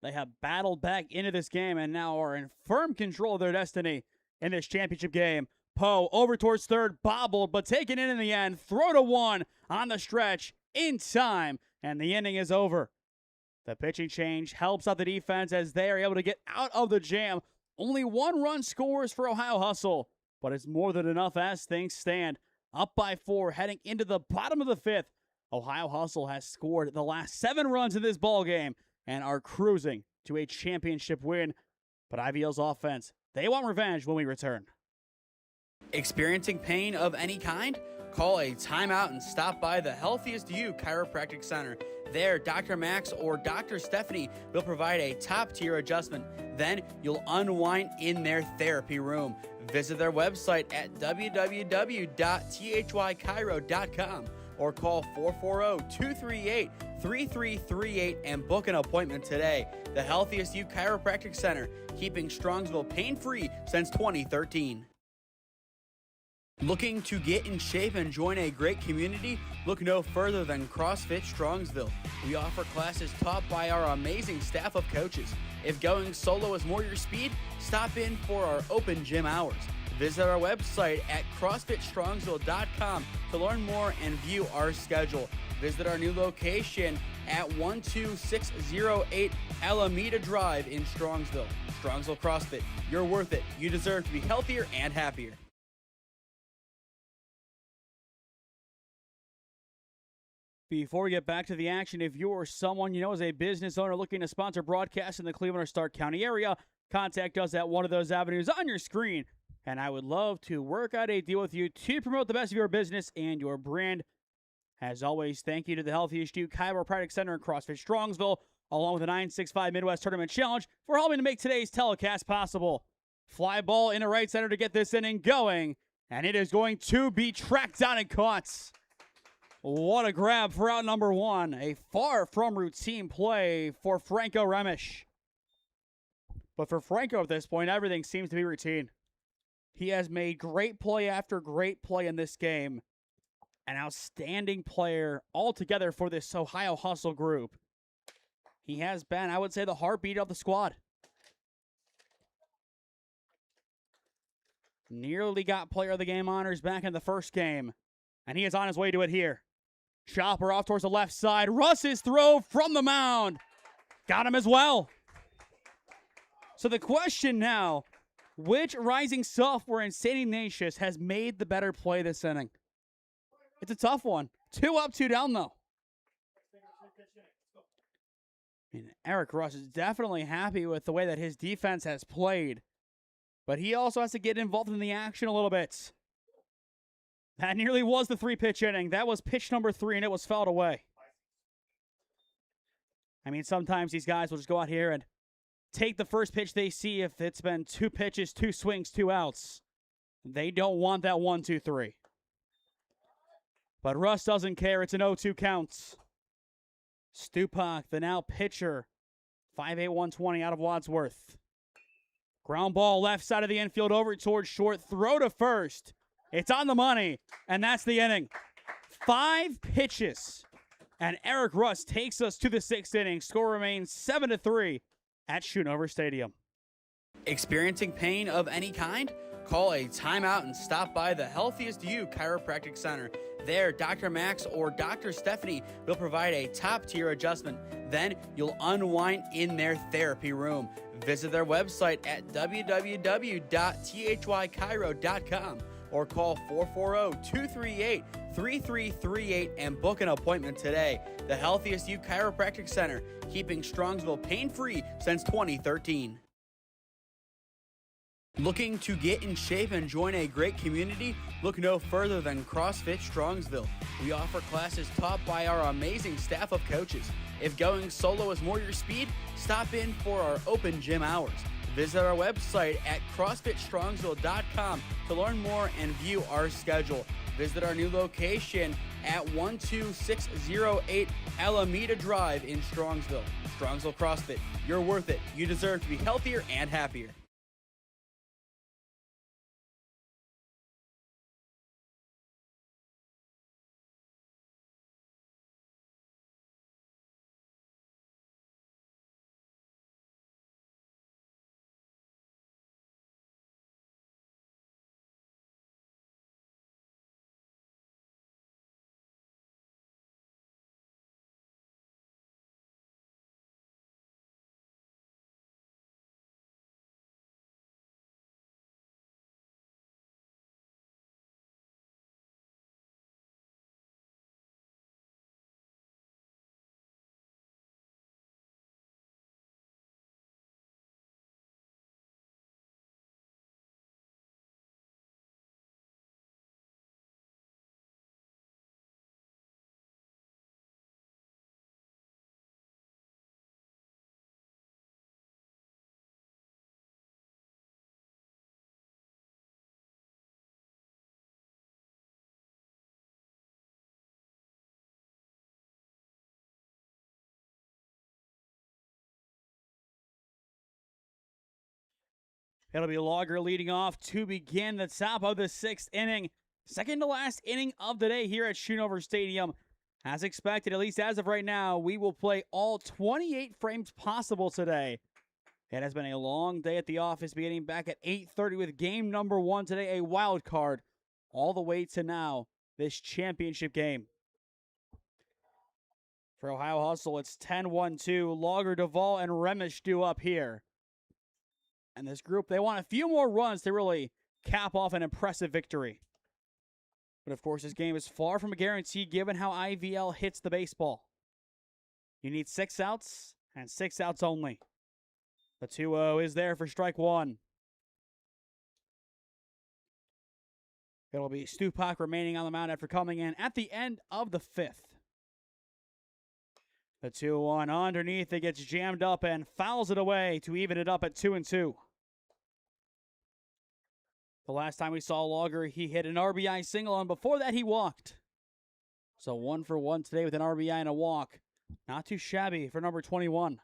They have battled back into this game and now are in firm control of their destiny in this championship game. Poe over towards third, bobbled, but taken in the end. Throw to 1 on the stretch in time, and the inning is over. The pitching change helps out the defense as they are able to get out of the jam. Only 1 run scores for Ohio Hustle, but it's more than enough as things stand. Up by 4, heading into the bottom of the 5th. Ohio Hustle has scored the last 7 runs in this ballgame and are cruising to a championship win. But IVL's offense, they want revenge when we return. Experiencing pain of any kind? Call a timeout and stop by the Healthiest You Chiropractic Center. There, Dr. Max or Dr. Stephanie will provide a top-tier adjustment. Then you'll unwind in their therapy room. Visit their website at www.thychiro.com or call 440-238-3338 and book an appointment today. The Healthiest You Chiropractic Center, keeping Strongsville pain-free since 2013. Looking to get in shape and join a great community? Look no further than CrossFit Strongsville. We offer classes taught by our amazing staff of coaches. If going solo is more your speed, stop in for our open gym hours. Visit our website at CrossFitStrongsville.com to learn more and view our schedule. Visit our new location at 12608 Alameda Drive in Strongsville. Strongsville CrossFit, you're worth it. You deserve to be healthier and happier. Before we get back to the action, if you're someone you know is a business owner looking to sponsor broadcasts in the Cleveland or Stark County area, contact us at one of those avenues on your screen, and I would love to work out a deal with you to promote the best of your business and your brand. As always, thank you to the Healthiest You Chiropractic Center in CrossFit Strongsville, along with the 965 Midwest Tournament Challenge, for helping to make today's telecast possible. Fly ball into right center to get this inning going, and it is going to be tracked down and caught. What a grab for out number one. A far from routine play for Franco Remish. But for Franco at this point, everything seems to be routine. He has made great play after great play in this game. An outstanding player altogether for this Ohio Hustle group. He has been, I would say, the heartbeat of the squad. Nearly got player of the game honors back in the first game. And he is on his way to it here. Chopper off towards the left side. Russ's throw from the mound. Got him as well. So the question now, which rising sophomore in St. Ignatius has made the better play this inning? It's a tough one. 2 up, 2 down, though. And Eric Russ is definitely happy with the way that his defense has played. But he also has to get involved in the action a little bit. That nearly was the 3-pitch inning. That was pitch number 3, and it was fouled away. I mean, sometimes these guys will just go out here and take the first pitch they see if it's been 2 pitches, 2 swings, 2 outs. They don't want that 1-2-3. But Russ doesn't care. It's an 0-2 count. Stupak, the now pitcher, 5'8", 120 out of Wadsworth. Ground ball left side of the infield over towards short. Throw to first. It's on the money, and that's the inning. 5 pitches, and Eric Russ takes us to the 6th inning. Score remains 7-3 at Schoonover Stadium. Experiencing pain of any kind? Call a timeout and stop by the Healthiest You Chiropractic Center. There, Dr. Max or Dr. Stephanie will provide a top-tier adjustment. Then you'll unwind in their therapy room. Visit their website at www.thychiro.com or call 440-238-3338 and book an appointment today. The Healthiest You Chiropractic Center, keeping Strongsville pain-free since 2013. Looking to get in shape and join a great community? Look no further than CrossFit Strongsville. We offer classes taught by our amazing staff of coaches. If going solo is more your speed, stop in for our open gym hours. Visit our website at CrossFitStrongsville.com to learn more and view our schedule. Visit our new location at 12608 Alameda Drive in Strongsville. Strongsville CrossFit, you're worth it. You deserve to be healthier and happier. It'll be Logger leading off to begin the top of the 6th inning. Second to last inning of the day here at Schoonover Stadium. As expected, at least as of right now, we will play all 28 frames possible today. It has been a long day at the office, beginning back at 8:30 with game number 1 today, a wild card, all the way to now, this championship game. For Ohio Hustle, it's 10-1-2. Logger, Duvall, and Remish due up here. And this group, they want a few more runs to really cap off an impressive victory. But of course, this game is far from a guarantee given how IVL hits the baseball. You need 6 outs, and 6 outs only. The 2-0 is there for strike 1. It'll be Stupak remaining on the mound after coming in at the end of the 5th. The 2-1 underneath, it gets jammed up and fouls it away to even it up at 2-2. The last time we saw Logger, he hit an RBI single, and before that he walked. So 1 for 1 today with an RBI and a walk. Not too shabby for number 21.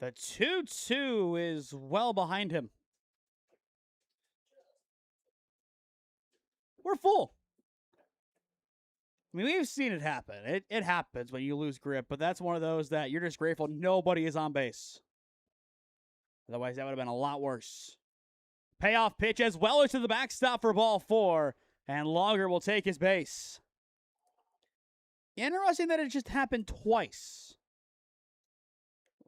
The 2-2 is well behind him. We're full. I mean, we've seen it happen. It happens when you lose grip, but that's one of those that you're just grateful nobody is on base. Otherwise, that would have been a lot worse. Payoff pitch as well as to the backstop for ball 4, and Logger will take his base. Interesting that it just happened twice.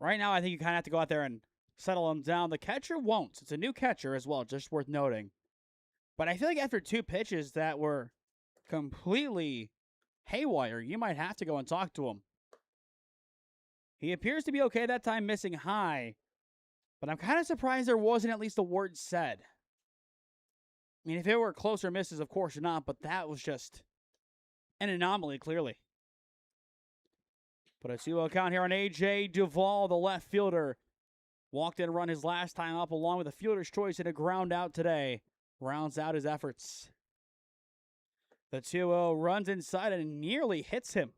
Right now, I think you kind of have to go out there and settle him down. The catcher won't. It's a new catcher as well, just worth noting. But I feel like after 2 pitches that were completely haywire, you might have to go and talk to him. He appears to be okay that time, missing high. But I'm kind of surprised there wasn't at least a word said. I mean, if it were closer misses, of course not, but that was just an anomaly, clearly. But a 2-0 count here on A.J. Duvall, the left fielder. Walked in run his last time up, along with a fielder's choice and a ground out today. Rounds out his efforts. The 2-0 runs inside and nearly hits him.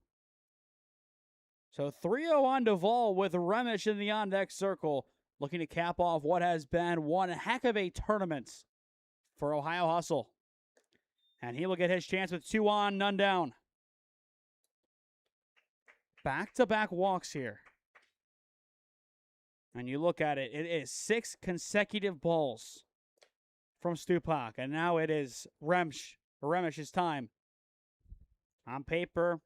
So 3-0 on Duvall with Remish in the on-deck circle, looking to cap off what has been one heck of a tournament for Ohio Hustle. And he will get his chance with 2 on, none down. Back-to-back walks here. And you look at it, it is 6 consecutive balls from Stupak. And now it is Remish's time. On paper,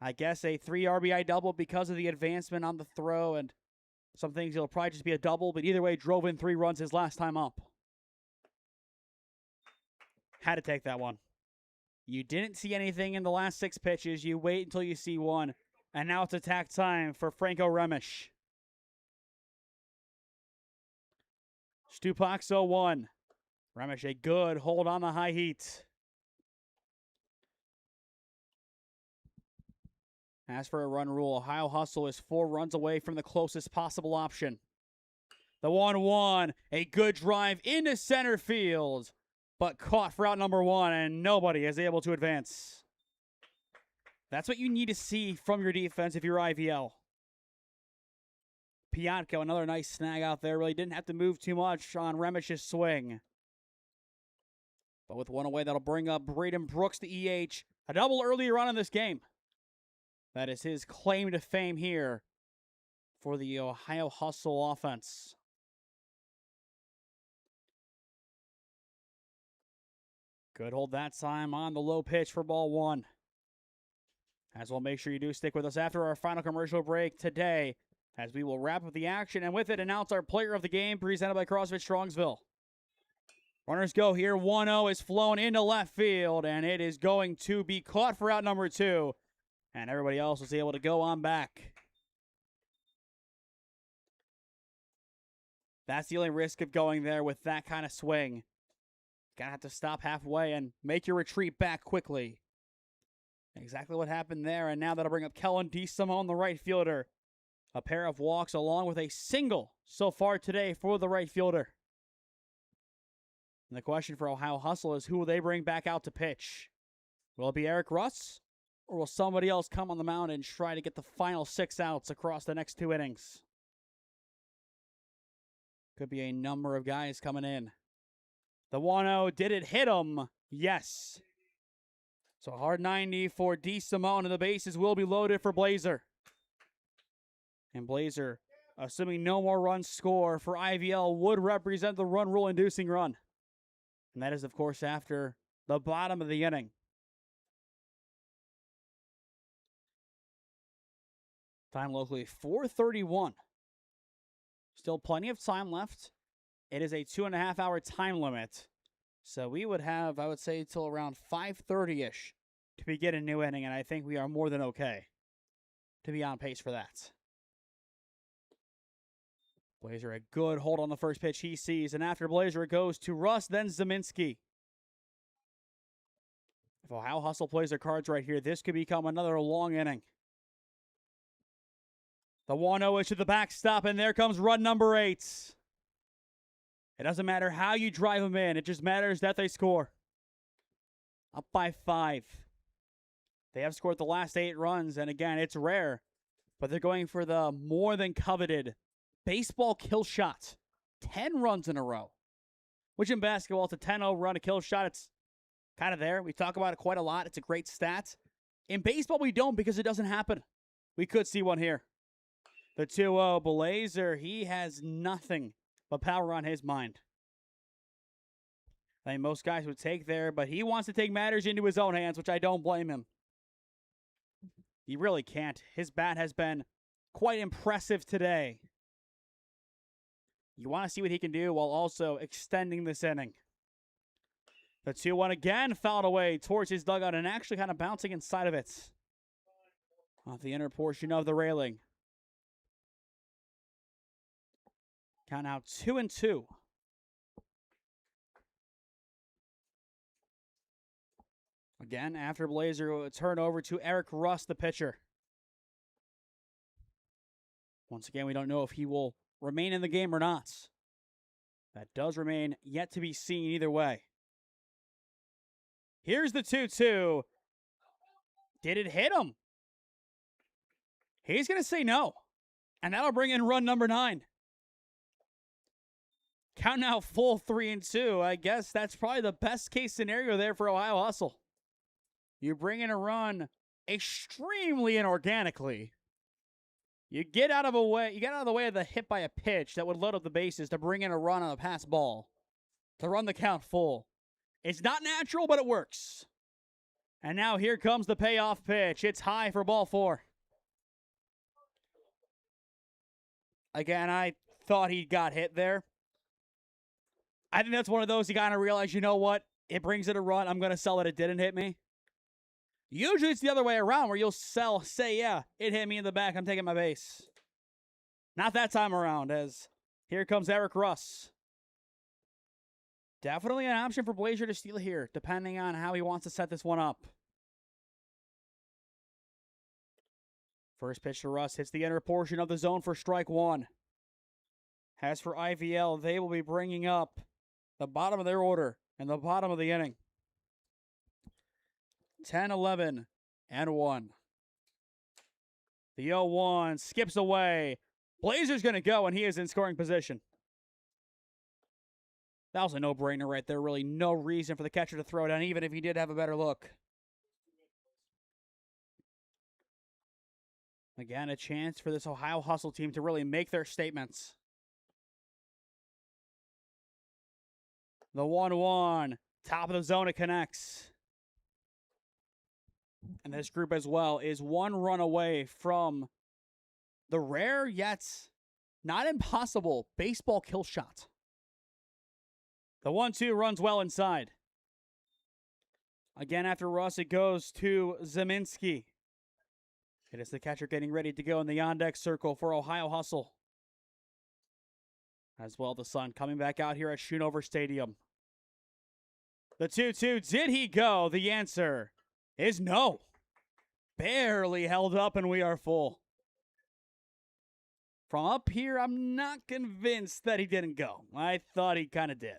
I guess a 3 RBI double because of the advancement on the throw, and some things it'll probably just be a double, but either way, drove in 3 runs his last time up. Had to take that one. You didn't see anything in the last 6 pitches. You wait until you see one, and now it's attack time for Franco Remish. Stupak's 0-1. Remish, a good hold on the high heat. As for a run rule, Ohio Hustle is 4 runs away from the closest possible option. The 1-1, a good drive into center field, but caught for out number 1, and nobody is able to advance. That's what you need to see from your defense if you're IVL. Piatko, another nice snag out there. Really didn't have to move too much on Remish's swing. But with 1 away, that'll bring up Braden Brooks, the EH. A double earlier on in this game. That is his claim to fame here for the Ohio Hustle offense. Good hold that time on the low pitch for ball 1. As well, make sure you do stick with us after our final commercial break today, as we will wrap up the action and with it announce our player of the game presented by CrossFit Strongsville. Runners go here. 1-0 is flown into left field, and it is going to be caught for out number 2. And everybody else was able to go on back. That's the only risk of going there with that kind of swing. Gotta have to stop halfway and make your retreat back quickly. Exactly what happened there, and now that'll bring up Kellen DeSimone, the right fielder. A pair of walks along with a single so far today for the right fielder. And the question for Ohio Hustle is, who will they bring back out to pitch? Will it be Eric Russ? Or will somebody else come on the mound and try to get the final 6 outs across the next 2 innings? Could be a number of guys coming in. The 1-0, did it hit him? Yes. So a hard 90 for D. Simone, and the bases will be loaded for Blazer. And Blazer, assuming no more runs score for IVL, would represent the run rule inducing run. And that is, of course, after the bottom of the inning. Time locally, 4:31. Still plenty of time left. It is a 2.5-hour time limit. So we would have, I would say, till around 5:30-ish to begin a new inning, and I think we are more than okay to be on pace for that. Blazer, a good hold on the first pitch he sees, and after Blazer, it goes to Russ, then Zeminski. If Ohio Hustle plays their cards right here, this could become another long inning. The 1-0 is to the backstop, and there comes run number 8. It doesn't matter how you drive them in. It just matters that they score. Up by 5. They have scored the last 8 runs, and again, it's rare, but they're going for the more than coveted baseball kill shot. 10 runs in a row, which in basketball, it's a 10-0 run, a kill shot. It's kind of there. We talk about it quite a lot. It's a great stat. In baseball, we don't because it doesn't happen. We could see one here. The 2-0 Blazer, he has nothing but power on his mind. I think most guys would take there, but he wants to take matters into his own hands, which I don't blame him. He really can't. His bat has been quite impressive today. You want to see what he can do while also extending this inning. The 2-1 again fouled away towards his dugout and actually kind of bouncing inside of it. Off the inner portion of the railing. Count now 2-2. Again, after Blazer, will turn over to Eric Russ, the pitcher. Once again, we don't know if he will remain in the game or not. That does remain yet to be seen either way. Here's the 2-2. Did it hit him? He's going to say no. And that'll bring in run number 9. Count now full 3-2. I guess that's probably the best case scenario there for Ohio Hustle. You bring in a run extremely inorganically. You get out of the way of the hit by a pitch that would load up the bases to bring in a run on a pass ball. To run the count full. It's not natural, but it works. And now here comes the payoff pitch. It's high for ball 4. Again, I thought he got hit there. I think that's one of those you kind of realize, you know what? It brings it a run. I'm going to sell that it didn't hit me. Usually it's the other way around where you'll say, yeah, it hit me in the back. I'm taking my base. Not that time around, as here comes Eric Russ. Definitely an option for Blazer to steal here, depending on how he wants to set this one up. First pitch to Russ hits the inner portion of the zone for strike 1. As for IVL, they will be bringing up the bottom of their order and the bottom of the inning. 10-11 and 1. The 0-1 skips away. Blazer's going to go, and he is in scoring position. That was a no-brainer right there. Really no reason for the catcher to throw it down, even if he did have a better look. Again, a chance for this Ohio Hustle team to really make their statements. The 1-1, top of the zone, it connects. And this group as well is one run away from the rare yet not impossible baseball kill shot. The 1-2 runs well inside. Again, after Russ, it goes to Zeminski. It is the catcher getting ready to go in the on-deck circle for Ohio Hustle. As well, the sun coming back out here at Schoonover Stadium. The 2-2, did he go? The answer is no. Barely held up, and we are full. From up here, I'm not convinced that he didn't go. I thought he kind of did.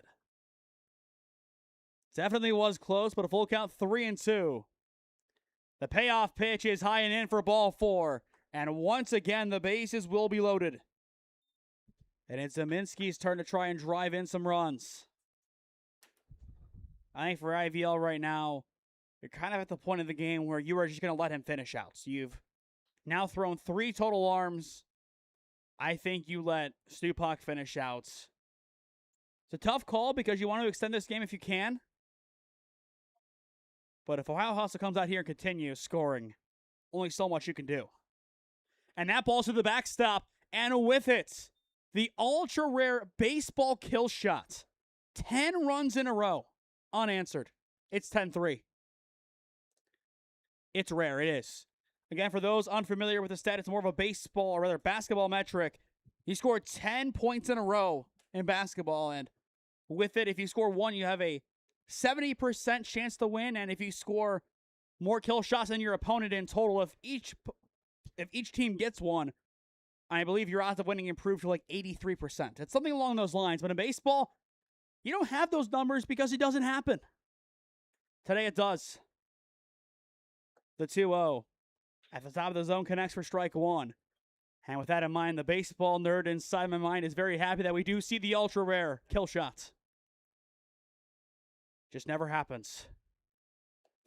Definitely was close, but a full count 3-2. The payoff pitch is high and in for ball 4. And once again, the bases will be loaded. And it's Zeminski's turn to try and drive in some runs. I think for IVL right now, you're kind of at the point of the game where you are just going to let him finish out. So you've now thrown 3 total arms. I think you let Stupak finish out. It's a tough call because you want to extend this game if you can. But if Ohio Hustle comes out here and continues scoring, only so much you can do. And that ball's to the backstop. And with it, the ultra-rare baseball kill shot. 10 runs in a row, unanswered. It's 10-3. It's rare, it is. Again, for those unfamiliar with the stat, it's more of a baseball, or rather basketball metric. He scored 10 points in a row in basketball, and with it, if you score 1, you have a 70% chance to win, and if you score more kill shots than your opponent in total, if each team gets 1, I believe your odds of winning improve to like 83%. It's something along those lines, but in baseball, you don't have those numbers because it doesn't happen. Today it does. The 2-0 at the top of the zone connects for strike 1. And with that in mind, the baseball nerd inside my mind is very happy that we do see the ultra rare kill shot. Just never happens.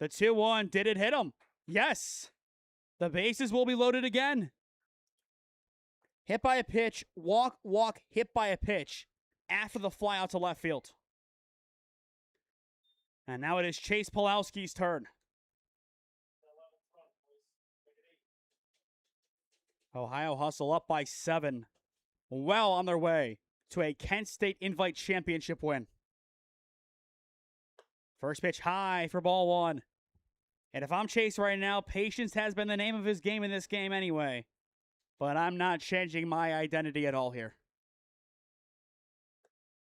The 2-1, did it hit him? Yes. The bases will be loaded again. Hit by a pitch, walk, hit by a pitch after the fly out to left field. And now it is Chase Pulowski's turn. Ohio Hustle up by 7. Well on their way to a Kent State Invite Championship win. First pitch high for ball 1. And if I'm Chase right now, patience has been the name of his game in this game anyway. But I'm not changing my identity at all here.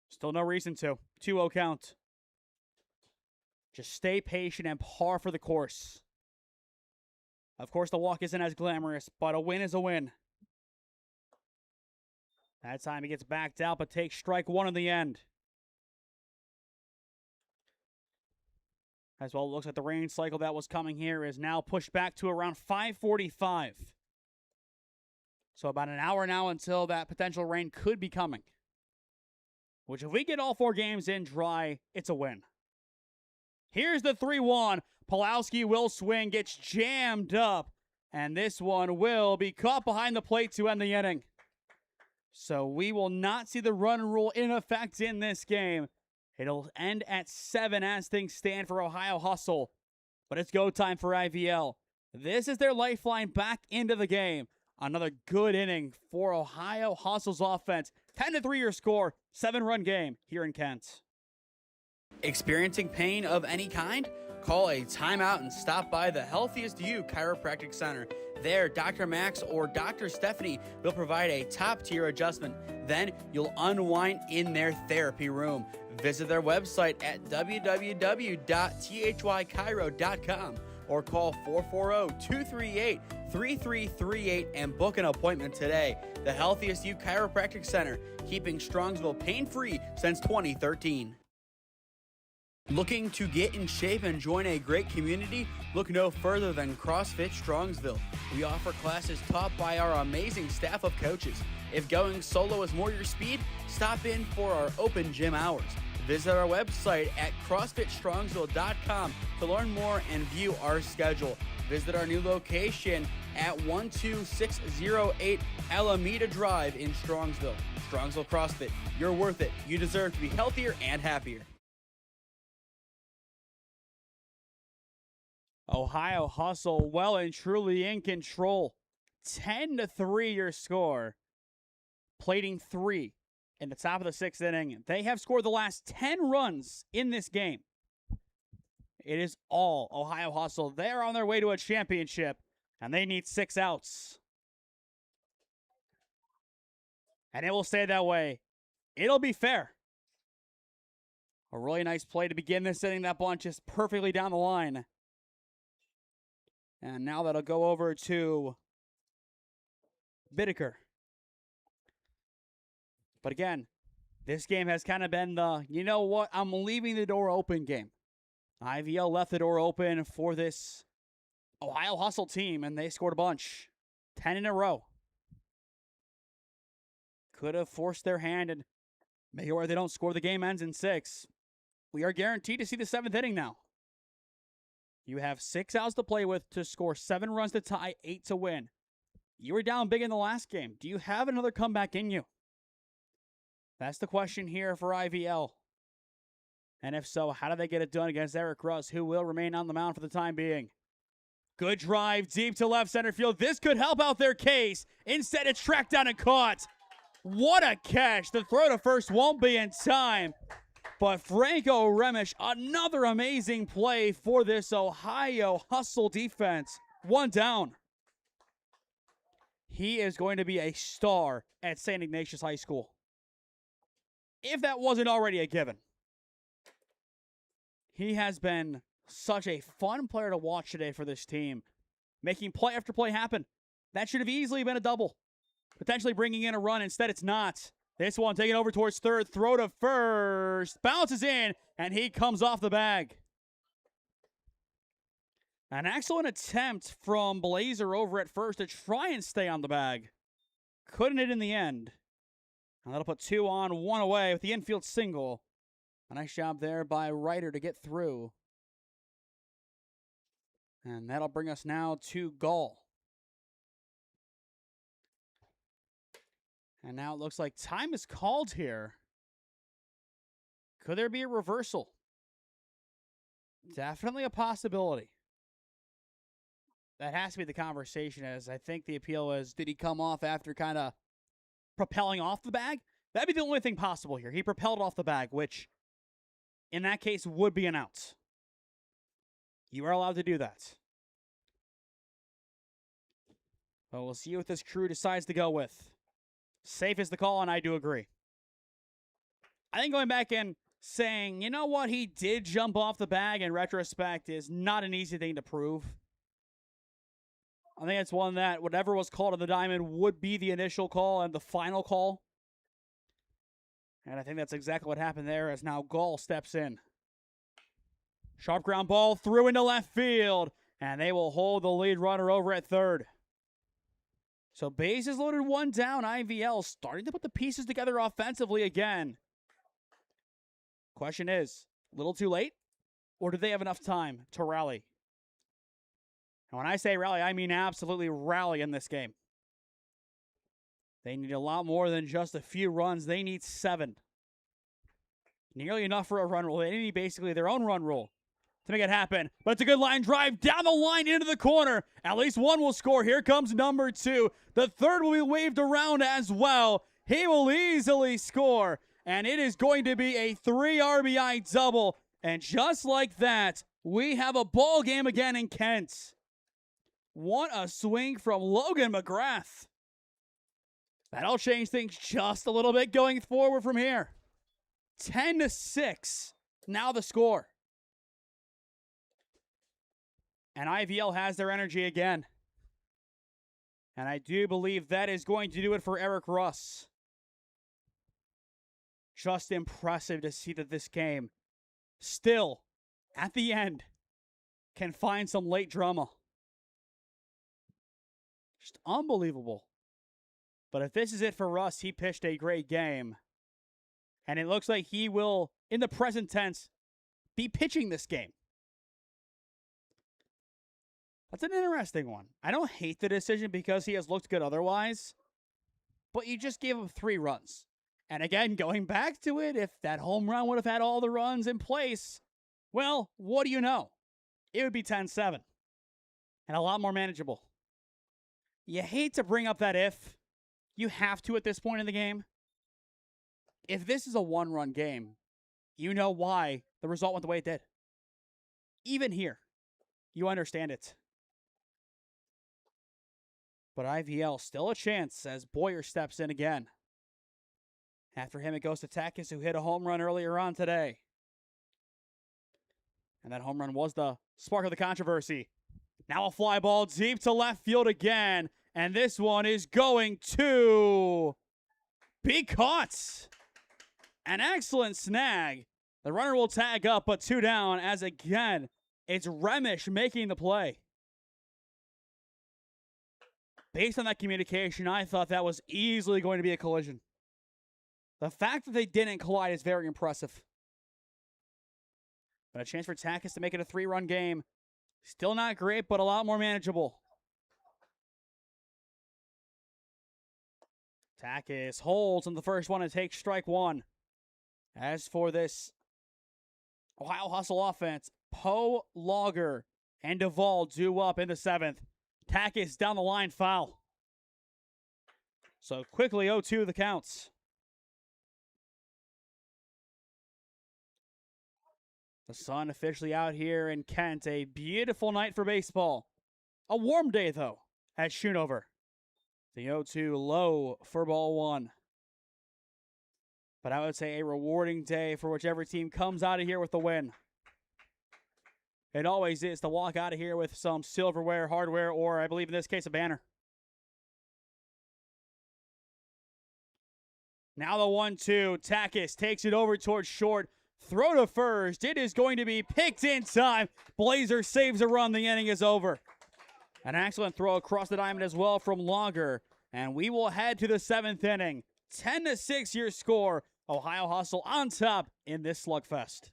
Still no reason to. 2-0 count. Just stay patient and par for the course. Of course, the walk isn't as glamorous, but a win is a win. That time he gets backed out, but takes strike 1 in the end. As well, it looks like the rain cycle that was coming here is now pushed back to around 5:45. So about an hour now until that potential rain could be coming. Which, if we get all 4 games in dry, it's a win. Here's the 3-1. Pulowski will swing, gets jammed up, and this one will be caught behind the plate to end the inning. So we will not see the run rule in effect in this game. It'll end at 7 as things stand for Ohio Hustle, but it's go time for IVL. This is their lifeline back into the game. Another good inning for Ohio Hustle's offense. 10-3 your score, 7-run game here in Kent. Experiencing pain of any kind? Call a timeout and stop by the Healthiest You Chiropractic Center. There, Dr. Max or Dr. Stephanie will provide a top-tier adjustment. Then you'll unwind in their therapy room. Visit their website at www.thychiro.com or call 440-238-3338 and book an appointment today. The Healthiest You Chiropractic Center, keeping Strongsville pain-free since 2013. Looking to get in shape and join a great community? Look no further than CrossFit Strongsville. We offer classes taught by our amazing staff of coaches. If going solo is more your speed, stop in for our open gym hours. Visit our website at CrossFitStrongsville.com to learn more and view our schedule. Visit our new location at 12608 Alameda Drive in Strongsville. Strongsville CrossFit, you're worth it. You deserve to be healthier and happier. Ohio Hustle well and truly in control. 10-3 your score. Plating 3 in the top of the 6th inning. They have scored the last 10 runs in this game. It is all Ohio Hustle. They're on their way to a championship, and they need 6 outs. And it will stay that way. It'll be fair. A really nice play to begin this inning. That bunch is perfectly down the line. And now that'll go over to Bittaker. But again, this game has kind of been the, you know what, I'm leaving the door open game. IVL left the door open for this Ohio Hustle team, and they scored a bunch. 10 in a row. could have forced their hand and make it where they don't score. The game ends in 6. We are guaranteed to see the 7th inning now. You have 6 outs to play with to score 7 runs to tie, 8 to win. You were down big in the last game. Do you have another comeback in you? That's the question here for IVL. And if so, how do they get it done against Eric Russ, who will remain on the mound for the time being? Good drive deep to left center field. This could help out their case. Instead, it's tracked down and caught. What a catch. The throw to first won't be in time. But Franco Remish, another amazing play for this Ohio Hustle defense. 1 down. He is going to be a star at St. Ignatius High School, if that wasn't already a given. He has been such a fun player to watch today for this team, making play after play happen. That should have easily been a double, potentially bringing in a run. Instead, it's not. This one taken over towards third, throw to first, bounces in, and he comes off the bag. An excellent attempt from Blazer over at first to try and stay on the bag. Couldn't it in the end. And that'll put 2 on, 1 away with the infield single. A nice job there by Ryder to get through. And that'll bring us now to Gall. And now it looks like time is called here. Could there be a reversal? Definitely a possibility. That has to be the conversation, as I think the appeal is, did he come off after kind of propelling off the bag? That'd be the only thing possible here. He propelled off the bag, which in that case would be an out. You are allowed to do that. But we'll see what this crew decides to go with. Safe is the call, and I do agree. I think going back and saying, you know what, he did jump off the bag in retrospect is not an easy thing to prove. I think it's one that whatever was called on the diamond would be the initial call and the final call. And I think that's exactly what happened there, as now Gall steps in. Sharp ground ball through into left field, and they will hold the lead runner over at third. So bases loaded, 1 down. IVL starting to put the pieces together offensively again. Question is, a little too late? Or do they have enough time to rally? And when I say rally, I mean absolutely rally in this game. They need a lot more than just a few runs. They need 7. Nearly enough for a run rule. They need basically their own run rule to make it happen. But it's a good line drive down the line into the corner. At least one will score. Here comes number 2. The third will be waved around as well. He will easily score. And it is going to be a 3 RBI double. And just like that, we have a ball game again in Kent. What a swing from Logan McGrath. That'll change things just a little bit going forward from here. 10-6. Now the score. And IVL has their energy again. And I do believe that is going to do it for Eric Russ. Just impressive to see that this game still, at the end, can find some late drama. Just unbelievable. But if this is it for Russ, he pitched a great game. And it looks like he will, in the present tense, be pitching this game. That's an interesting one. I don't hate the decision because he has looked good otherwise. But you just gave him 3 runs. And again, going back to it, if that home run would have had all the runs in place, well, what do you know? It would be 10-7. And a lot more manageable. You hate to bring up that if. You have to at this point in the game. If this is a 1-run game, you know why the result went the way it did. Even here, you understand it. But IVL still a chance as Boyer steps in again. After him, it goes to Takis, who hit a home run earlier on today. And that home run was the spark of the controversy. Now a fly ball deep to left field again. And this one is going to be caught. An excellent snag. The runner will tag up, but 2 down as again, it's Remish making the play. Based on that communication, I thought that was easily going to be a collision. The fact that they didn't collide is very impressive. But a chance for Takis to make it a 3-run game. Still not great, but a lot more manageable. Takis holds on the first one and takes strike one. As for this Ohio Hustle offense, Poe, Logger, and Duvall due up in the 7th. Takis down the line, foul. So quickly 0-2 the counts. The sun officially out here in Kent. A beautiful night for baseball. A warm day, though, at Schoonover. The 0-2 low for ball one. But I would say a rewarding day for whichever team comes out of here with the win. It always is to walk out of here with some silverware, hardware, or I believe in this case, a banner. Now the 1-2. Takis takes it over towards short. Throw to first. It is going to be picked in time. Blazer saves a run. The inning is over. An excellent throw across the diamond as well from Logger. And we will head to the 7th inning. 10-6 your score. Ohio Hustle on top in this slugfest.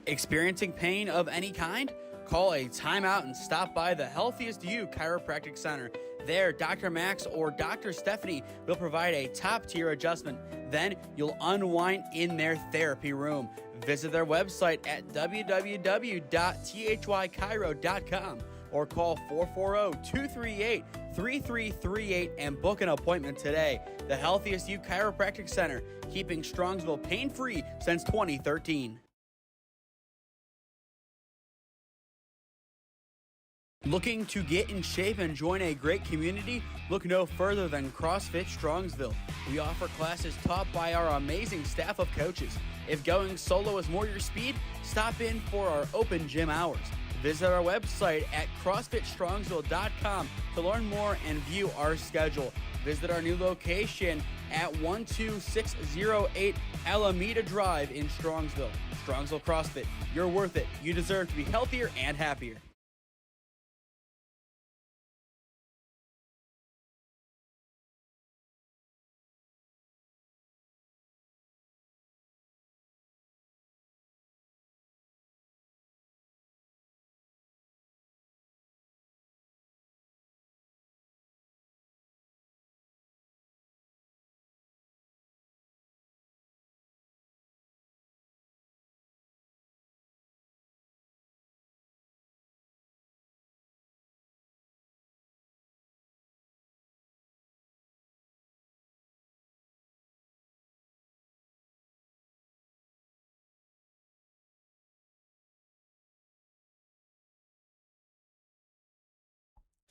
Experiencing pain of any kind? Call a timeout and stop by the Healthiest You Chiropractic Center. There, Dr. Max or Dr. Stephanie will provide a top-tier adjustment. Then you'll unwind in their therapy room. Visit their website at www.thychiro.com or call 440-238-3338 and book an appointment today. The Healthiest You Chiropractic Center, keeping Strongsville pain-free since 2013. Looking to get in shape and join a great community? Look no further than CrossFit Strongsville. We offer classes taught by our amazing staff of coaches. If going solo is more your speed, stop in for our open gym hours. Visit our website at CrossFitStrongsville.com to learn more and view our schedule. Visit our new location at 12608 Alameda Drive in Strongsville. Strongsville CrossFit, you're worth it. You deserve to be healthier and happier.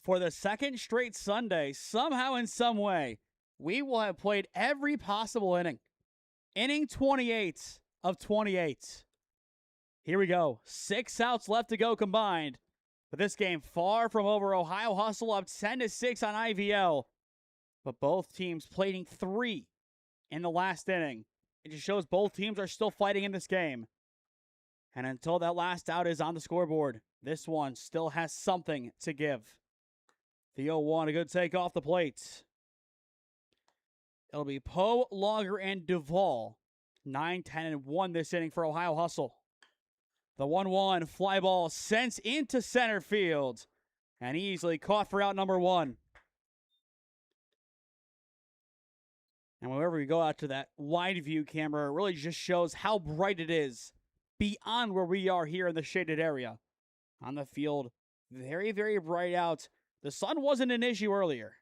For the second straight Sunday, somehow in some way, we will have played every possible inning. Inning 28 of 28. Here we go. 6 outs left to go combined. But this game far from over. Ohio Hustle up 10-6 on IVL. But both teams plating 3 in the last inning. It just shows both teams are still fighting in this game. And until that last out is on the scoreboard, this one still has something to give. The 0-1, a good take off the plate. It'll be Poe, Logger, and Duvall. 9, 10, and 1 this inning for Ohio Hustle. The 1-1 fly ball sent into center field and easily caught for out number 1. And whenever we go out to that wide view camera, it really just shows how bright it is beyond where we are here in the shaded area. On the field, very, very bright out. The sun wasn't an issue earlier,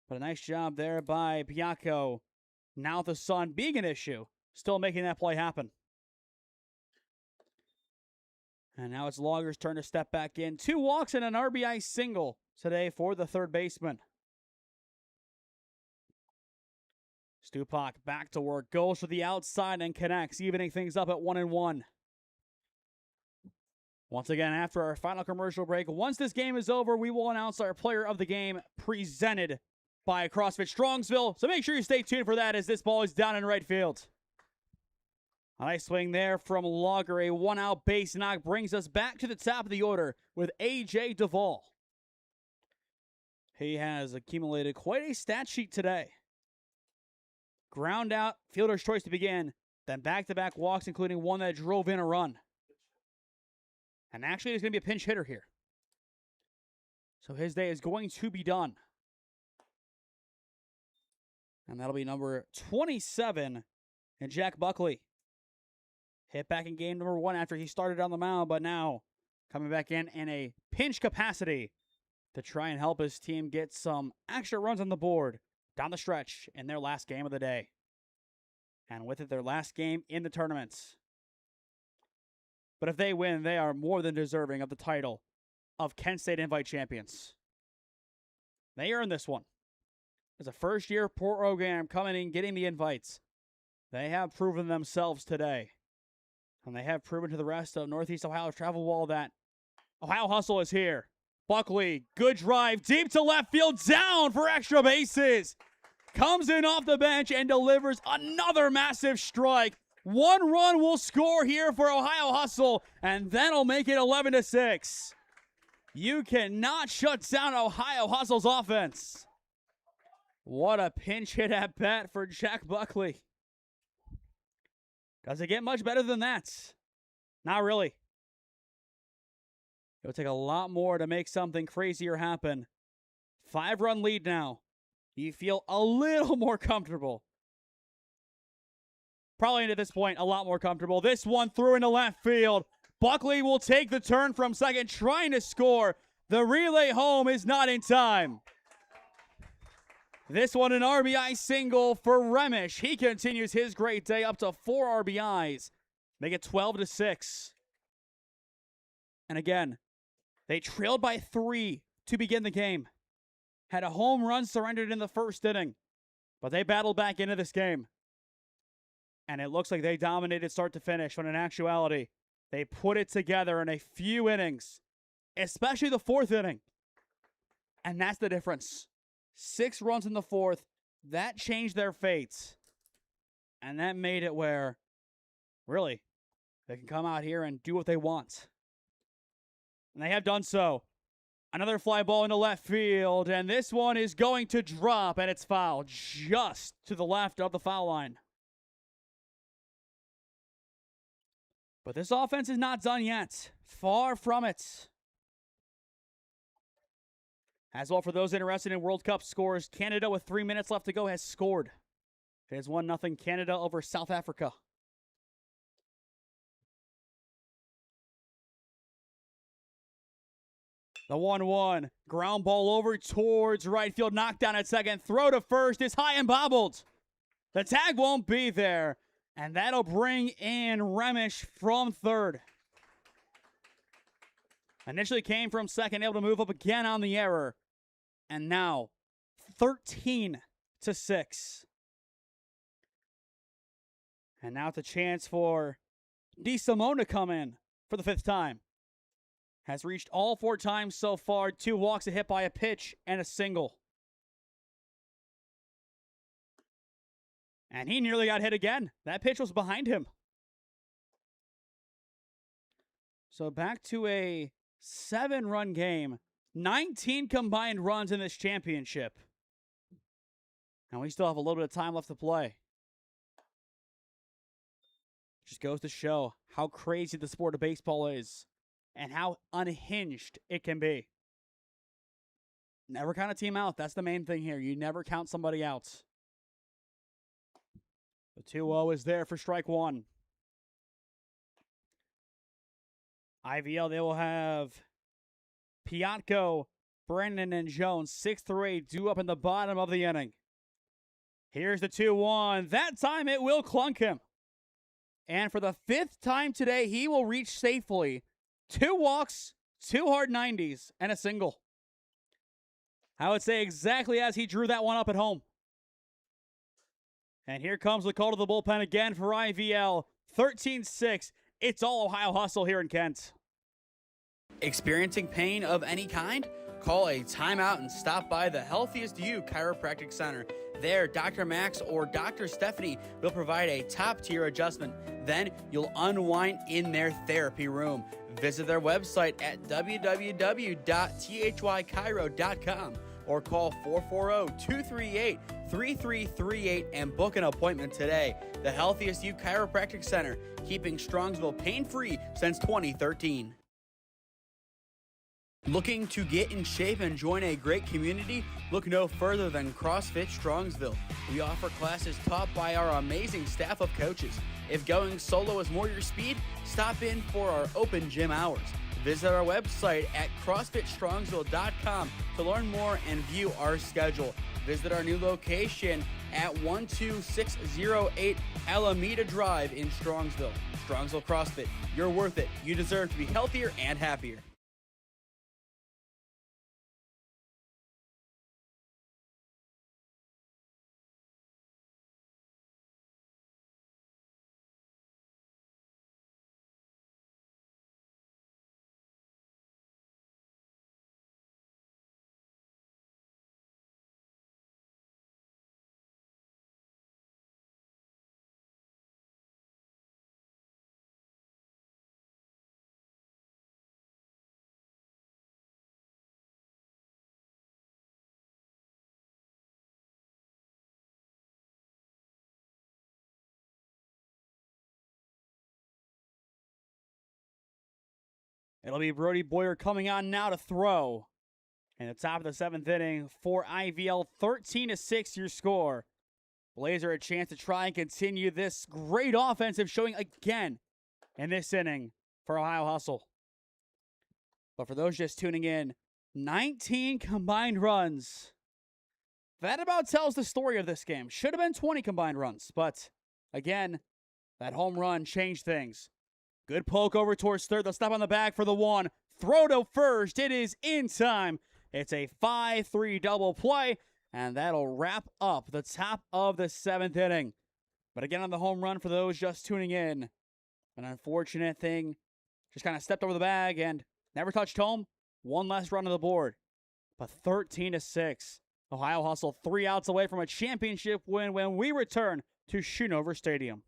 but a nice job there by Bianco. Now the sun being an issue, still making that play happen. And now it's Logger's turn to step back in. 2 walks and an RBI single today for the third baseman. Stupak back to work, goes to the outside and connects, evening things up at 1-1. Once again, after our final commercial break, once this game is over, we will announce our player of the game presented by CrossFit Strongsville. So make sure you stay tuned for that as this ball is down in right field. A nice swing there from Logger. A 1-out base knock brings us back to the top of the order with A.J. Duvall. He has accumulated quite a stat sheet today. Ground out, fielder's choice to begin. Then back-to-back walks, including one that drove in a run. And actually, there's going to be a pinch hitter here. So his day is going to be done. And that'll be number 27, and Jack Buckley. Hit back in game number 1 after he started on the mound, but now coming back in a pinch capacity to try and help his team get some extra runs on the board down the stretch in their last game of the day. And with it, their last game in the tournament. But if they win, they are more than deserving of the title of Kent State Invite Champions. They earned this one. As a first-year program coming in, getting the invites, they have proven themselves today. And they have proven to the rest of Northeast Ohio travel wall that Ohio Hustle is here. Buckley, good drive, deep to left field, down for extra bases. Comes in off the bench and delivers another massive strike. 1 run will score here for Ohio Hustle, and that'll make it 11-6. You cannot shut down Ohio Hustle's offense. What a pinch hit at bat for Jack Buckley. Does it get much better than that? Not really. It'll take a lot more to make something crazier happen. 5-run lead now. You feel a little more comfortable. Probably at this point, a lot more comfortable. This one through into left field. Buckley will take the turn from second, trying to score. The relay home is not in time. This one an RBI single for Remish. He continues his great day up to 4 RBIs. Make it 12-6. And again, they trailed by 3 to begin the game. Had a home run surrendered in the first inning. But they battled back into this game. And it looks like they dominated start to finish, when in actuality, they put it together in a few innings. Especially the 4th inning. And that's the difference. 6 runs in the 4th. That changed their fates. And that made it where, really, they can come out here and do what they want. And they have done so. Another fly ball into left field. And this one is going to drop, and it's foul just to the left of the foul line. But this offense is not done yet. Far from it. As well, for those interested in World Cup scores, Canada with 3 minutes left to go has scored. It is 1-0 Canada over South Africa. The 1-1. Ground ball over towards right field. Knockdown at second. Throw to first is high and bobbled. The tag won't be there. And that'll bring in Remish from third. Initially came from second, able to move up again on the error. And now, 13-6. And now it's a chance for DeSimone to come in for the 5th time. Has reached all 4 times so far. 2 walks, a hit by a pitch, and a single. And he nearly got hit again. That pitch was behind him. So back to a 7-run game. 19 combined runs in this championship. And we still have a little bit of time left to play. Just goes to show how crazy the sport of baseball is and how unhinged it can be. Never count a team out. That's the main thing here. You never count somebody out. The 2-0 is there for strike 1. IVL, they will have Piatko, Brennan, and Jones, 6 through 8, due up in the bottom of the inning. Here's the 2-1. That time it will clunk him. And for the 5th time today, he will reach safely 2 walks, 2 hard 90s, and a single. I would say exactly as he drew that one up at home. And here comes the call to the bullpen again for IVL. 13-6. It's all Ohio Hustle here in Kent. Experiencing pain of any kind? Call a timeout and stop by the Healthiest You Chiropractic Center. There, Dr. Max or Dr. Stephanie will provide a top-tier adjustment. Then you'll unwind in their therapy room. Visit their website at www.thychiro.com or call 440-238-3600. 888-3338 and book an appointment today. The Healthiest You Chiropractic Center, keeping Strongsville pain-free since 2013. Looking to get in shape and join a great community? Look no further than CrossFit Strongsville. We offer classes taught by our amazing staff of coaches. If going solo is more your speed, stop in for our open gym hours. Visit our website at CrossFitStrongsville.com to learn more and view our schedule. Visit our new location at 12608 Alameda Drive in Strongsville. Strongsville CrossFit, you're worth it. You deserve to be healthier and happier. It'll be Brody Boyer coming on now to throw. In the top of the seventh inning for IVL, 13-6 your score. Blazer a chance to try and continue this great offensive showing again in this inning for Ohio Hustle. But for those just tuning in, 19 combined runs. That about tells the story of this game. Should have been 20 combined runs, but again, that home run changed things. Good poke over towards third. They'll stop on the bag for the one. Throw to first. It is in time. It's a 5-3 double play, and that'll wrap up the top of the seventh inning. But again, on the home run for those just tuning in, an unfortunate thing. Just kind of stepped over the bag and never touched home. One less run on the board. But 13-6. Ohio Hustle 3 outs away from a championship win when we return to Schoonover Stadium.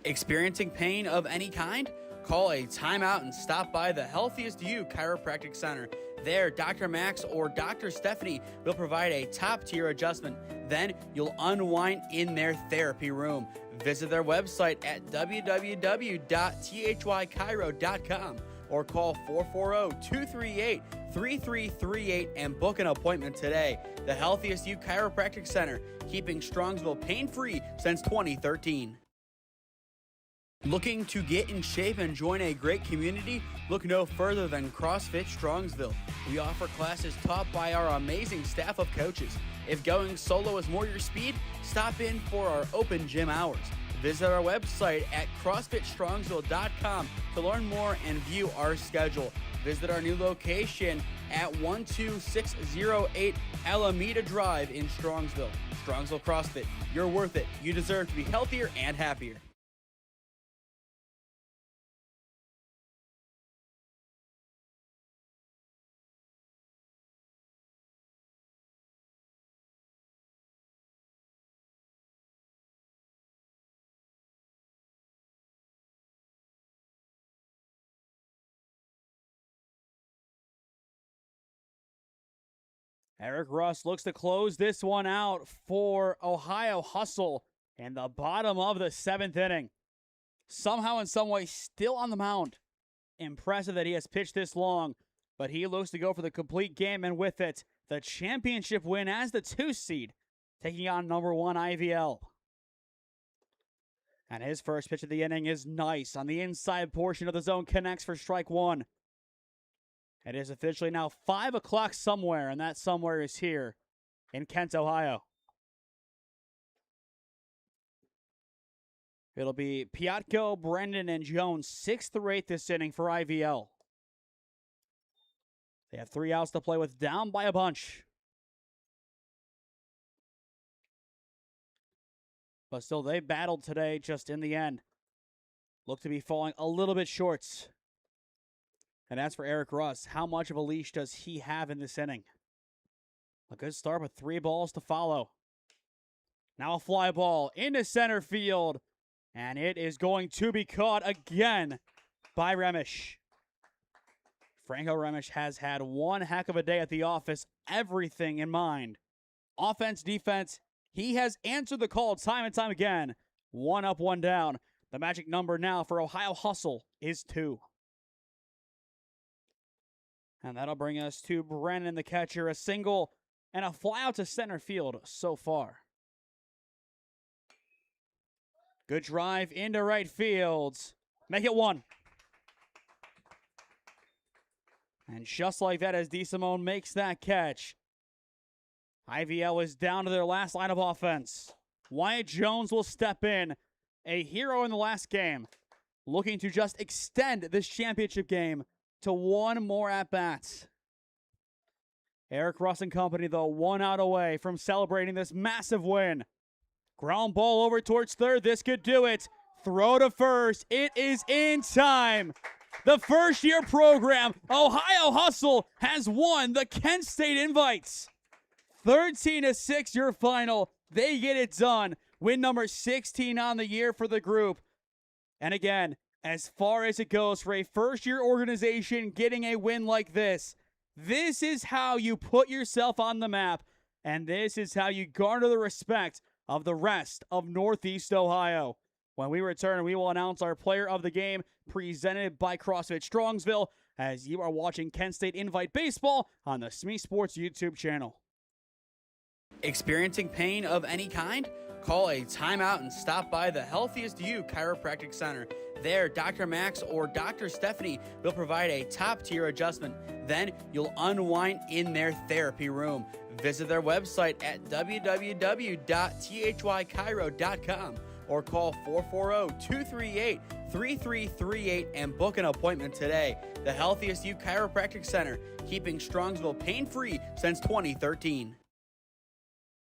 Experiencing pain of any kind? Call a timeout and stop by the Healthiest You Chiropractic Center. There, Dr. Max or Dr. Stephanie will provide a top-tier adjustment. Then you'll unwind in their therapy room. Visit their website at www.thychiro.com or call 440-238-3338 and book an appointment today. The Healthiest You Chiropractic Center, keeping Strongsville pain-free since 2013. Looking to get in shape and join a great community? Look no further than CrossFit Strongsville. We offer classes taught by our amazing staff of coaches. If going solo is more your speed, stop in for our open gym hours. Visit our website at CrossFitStrongsville.com to learn more and view our schedule. Visit our new location at 12608 Alameda Drive in Strongsville. Strongsville CrossFit, you're worth it. You deserve to be healthier and happier. Eric Russ looks to close this one out for Ohio Hustle in the bottom of the seventh inning. Somehow, in some way, still on the mound. Impressive that he has pitched this long, but he looks to go for the complete game, and with it, the championship win as the 2 seed, taking on number 1 IVL. And his first pitch of the inning is nice on the inside portion of the zone, connects for strike 1. It is officially now 5 o'clock somewhere, and that somewhere is here in Kent, Ohio. It'll be Piatko, Brendan, and Jones 6 through 8 this inning for IVL. They have 3 outs to play with, down by a bunch. But still, they battled today just in the end. Look to be falling a little bit short. And as for Eric Russ, how much of a leash does he have in this inning? A good start with 3 balls to follow. Now a fly ball into center field. And it is going to be caught again by Remish. Franco Remish has had one heck of a day at the office. Everything in mind. Offense, defense, He has answered the call time and time again. 1 up, 1 down. The magic number now for Ohio Hustle is 2. And that'll bring us to Brennan, the catcher, a single and a fly out to center field so far. Good drive into right field. Make it 1. And just like that, as DeSimone makes that catch, IVL is down to their last line of offense. Wyatt Jones will step in, a hero in the last game, looking to just extend this championship game to 1 more at-bats. Eric Russ and company, though, 1 out away from celebrating this massive win. Ground ball over towards third. This could do it. Throw to first. It is in time. The first-year program, Ohio Hustle, has won the Kent State Invites. 13-6 your final. They get it done. Win number 16 on the year for the group. And again, as far as it goes for a first-year organization getting a win like this is how you put yourself on the map, and this is how you garner the respect of the rest of Northeast Ohio. When we return, we will announce our player of the game, presented by CrossFit Strongsville, as you are watching Kent State Invite Baseball on the SmeeSports YouTube channel. Experiencing pain of any kind? Call a timeout and stop by the Healthiest You Chiropractic Center. There, Dr. Max or Dr. Stephanie will provide a top-tier adjustment. Then you'll unwind in their therapy room. Visit their website at www.thychiro.com or call 440-238-3338 and book an appointment today. The Healthiest You Chiropractic Center, keeping Strongsville pain-free since 2013.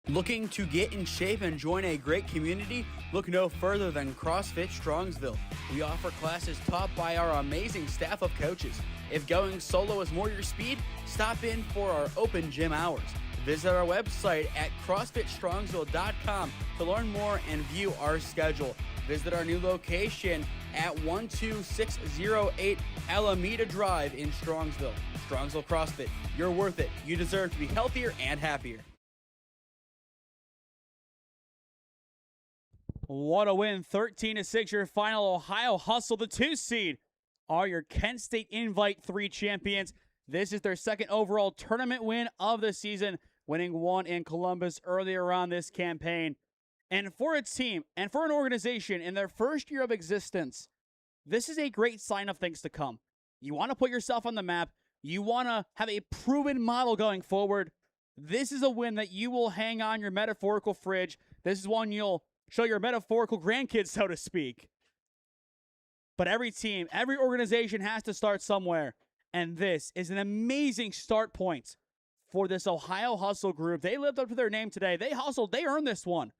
Looking to get in shape and join a great community? Look no further than CrossFit Strongsville. We offer classes taught by our amazing staff of coaches. If going solo is more your speed, stop in for our open gym hours. Visit our website at CrossFitStrongsville.com to learn more and view our schedule. Visit our new location at 12608 Alameda Drive in Strongsville. Strongsville CrossFit, you're worth it. You deserve to be healthier and happier. What a win. 13-6 your final. Ohio Hustle, the 2 seed, are your Kent State Invite 3 champions. This is their second overall tournament win of the season, winning 1 in Columbus earlier on this campaign. And for a team and for an organization in their first year of existence, this is a great sign of things to come. You want to put yourself on the map. You want to have a proven model going forward. This is a win that you will hang on your metaphorical fridge. This is one you'll show your metaphorical grandkids, so to speak. But every team, every organization has to start somewhere. And this is an amazing start point for this Ohio Hustle group. They lived up to their name today. They hustled. They earned this one.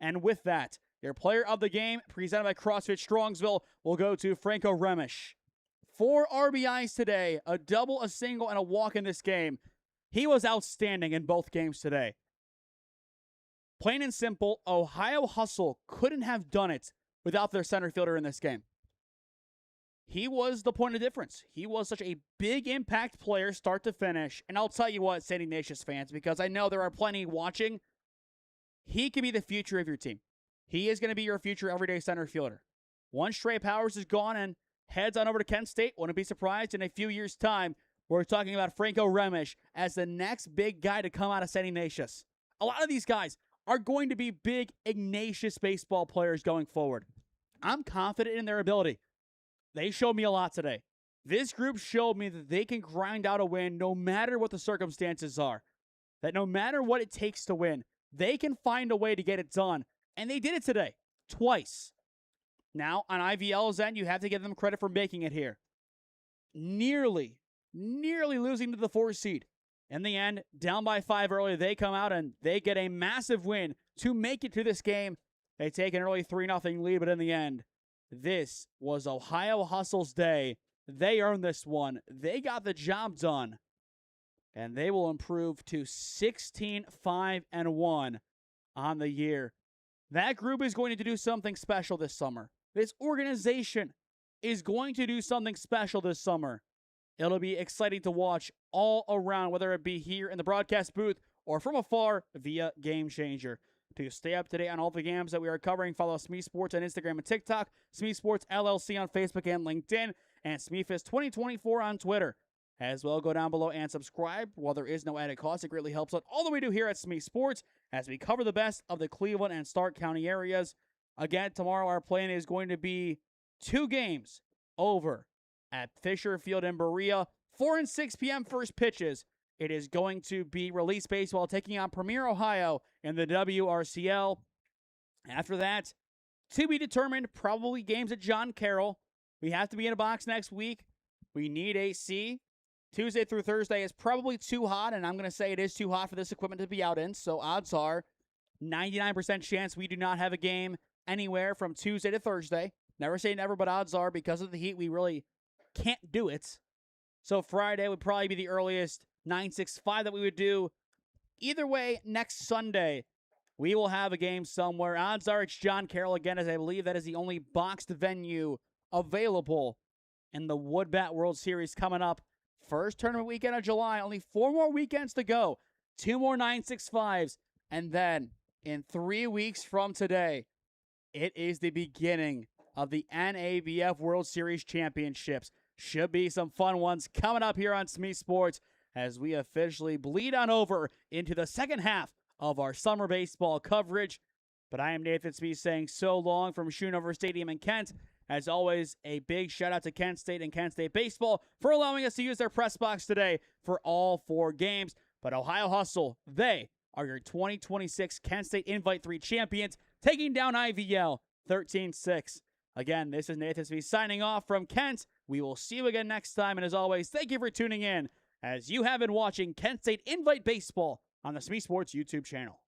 And with that, your player of the game, presented by CrossFit Strongsville, will go to Franco Remish. 4 RBIs today, a double, a single, and a walk in this game. He was outstanding in both games today. Plain and simple, Ohio Hustle couldn't have done it without their center fielder in this game. He was the point of difference. He was such a big impact player, start to finish. And I'll tell you what, St. Ignatius fans, because I know there are plenty watching, he could be the future of your team. He is going to be your future everyday center fielder. Once Trey Powers is gone and heads on over to Kent State, wouldn't be surprised in a few years' time, we're talking about Franco Remish as the next big guy to come out of St. Ignatius. A lot of these guys are going to be big Ignatius baseball players going forward. I'm confident in their ability. They showed me a lot today. This group showed me that they can grind out a win no matter what the circumstances are. That no matter what it takes to win, they can find a way to get it done. And they did it today, twice. Now, on IVL's end, you have to give them credit for making it here. Nearly losing to the 4 seed. In the end, down by 5 early, they come out and they get a massive win to make it to this game. They take an early 3-0 lead, but in the end, this was Ohio Hustle's day. They earned this one. They got the job done. And they will improve to 16-5-1 on the year. That group is going to do something special this summer. This organization is going to do something special this summer. It'll be exciting to watch all around, whether it be here in the broadcast booth or from afar via Game Changer. To stay up to date on all the games that we are covering, follow SmeeSports on Instagram and TikTok, SmeeSports LLC on Facebook and LinkedIn, and SmeeFist 2024 on Twitter. As well, go down below and subscribe. While there is no added cost, it greatly helps out all that we do here at SmeeSports as we cover the best of the Cleveland and Stark County areas. Again, tomorrow our plan is going to be 2 games over at Fisher Field in Berea. 4 and 6 p.m. first pitches. It is going to be Release Baseball taking on Premier Ohio in the WRCL. After that, to be determined, probably games at John Carroll. We have to be in a box next week. We need AC. Tuesday through Thursday is probably too hot, and I'm going to say it is too hot for this equipment to be out in, so odds are 99% chance we do not have a game anywhere from Tuesday to Thursday. Never say never, but odds are because of the heat, we really can't do it. So Friday would probably be the earliest 9-6-5 that we would do. Either way, next Sunday, we will have a game somewhere. Odds are it's John Carroll again, as I believe that is the only boxed venue available in the Woodbat World Series coming up. First tournament weekend of July, only 4 more weekends to go. 2 more 9-6-5s. And then, in 3 weeks from today, it is the beginning of the NABF World Series Championships. Should be some fun ones coming up here on SmeeSports as we officially bleed on over into the second half of our summer baseball coverage. But I am Nathan Smee saying so long from Schoonover Stadium in Kent. As always, a big shout out to Kent State and Kent State Baseball for allowing us to use their press box today for all 4 games. But Ohio Hustle, they are your 2026 Kent State Invite 3 champions, taking down IVL 13-6. Again, this is Nathan Smee signing off from Kent. We will see you again next time. And as always, thank you for tuning in as you have been watching Kent State Invite Baseball on the SmeeSports YouTube channel.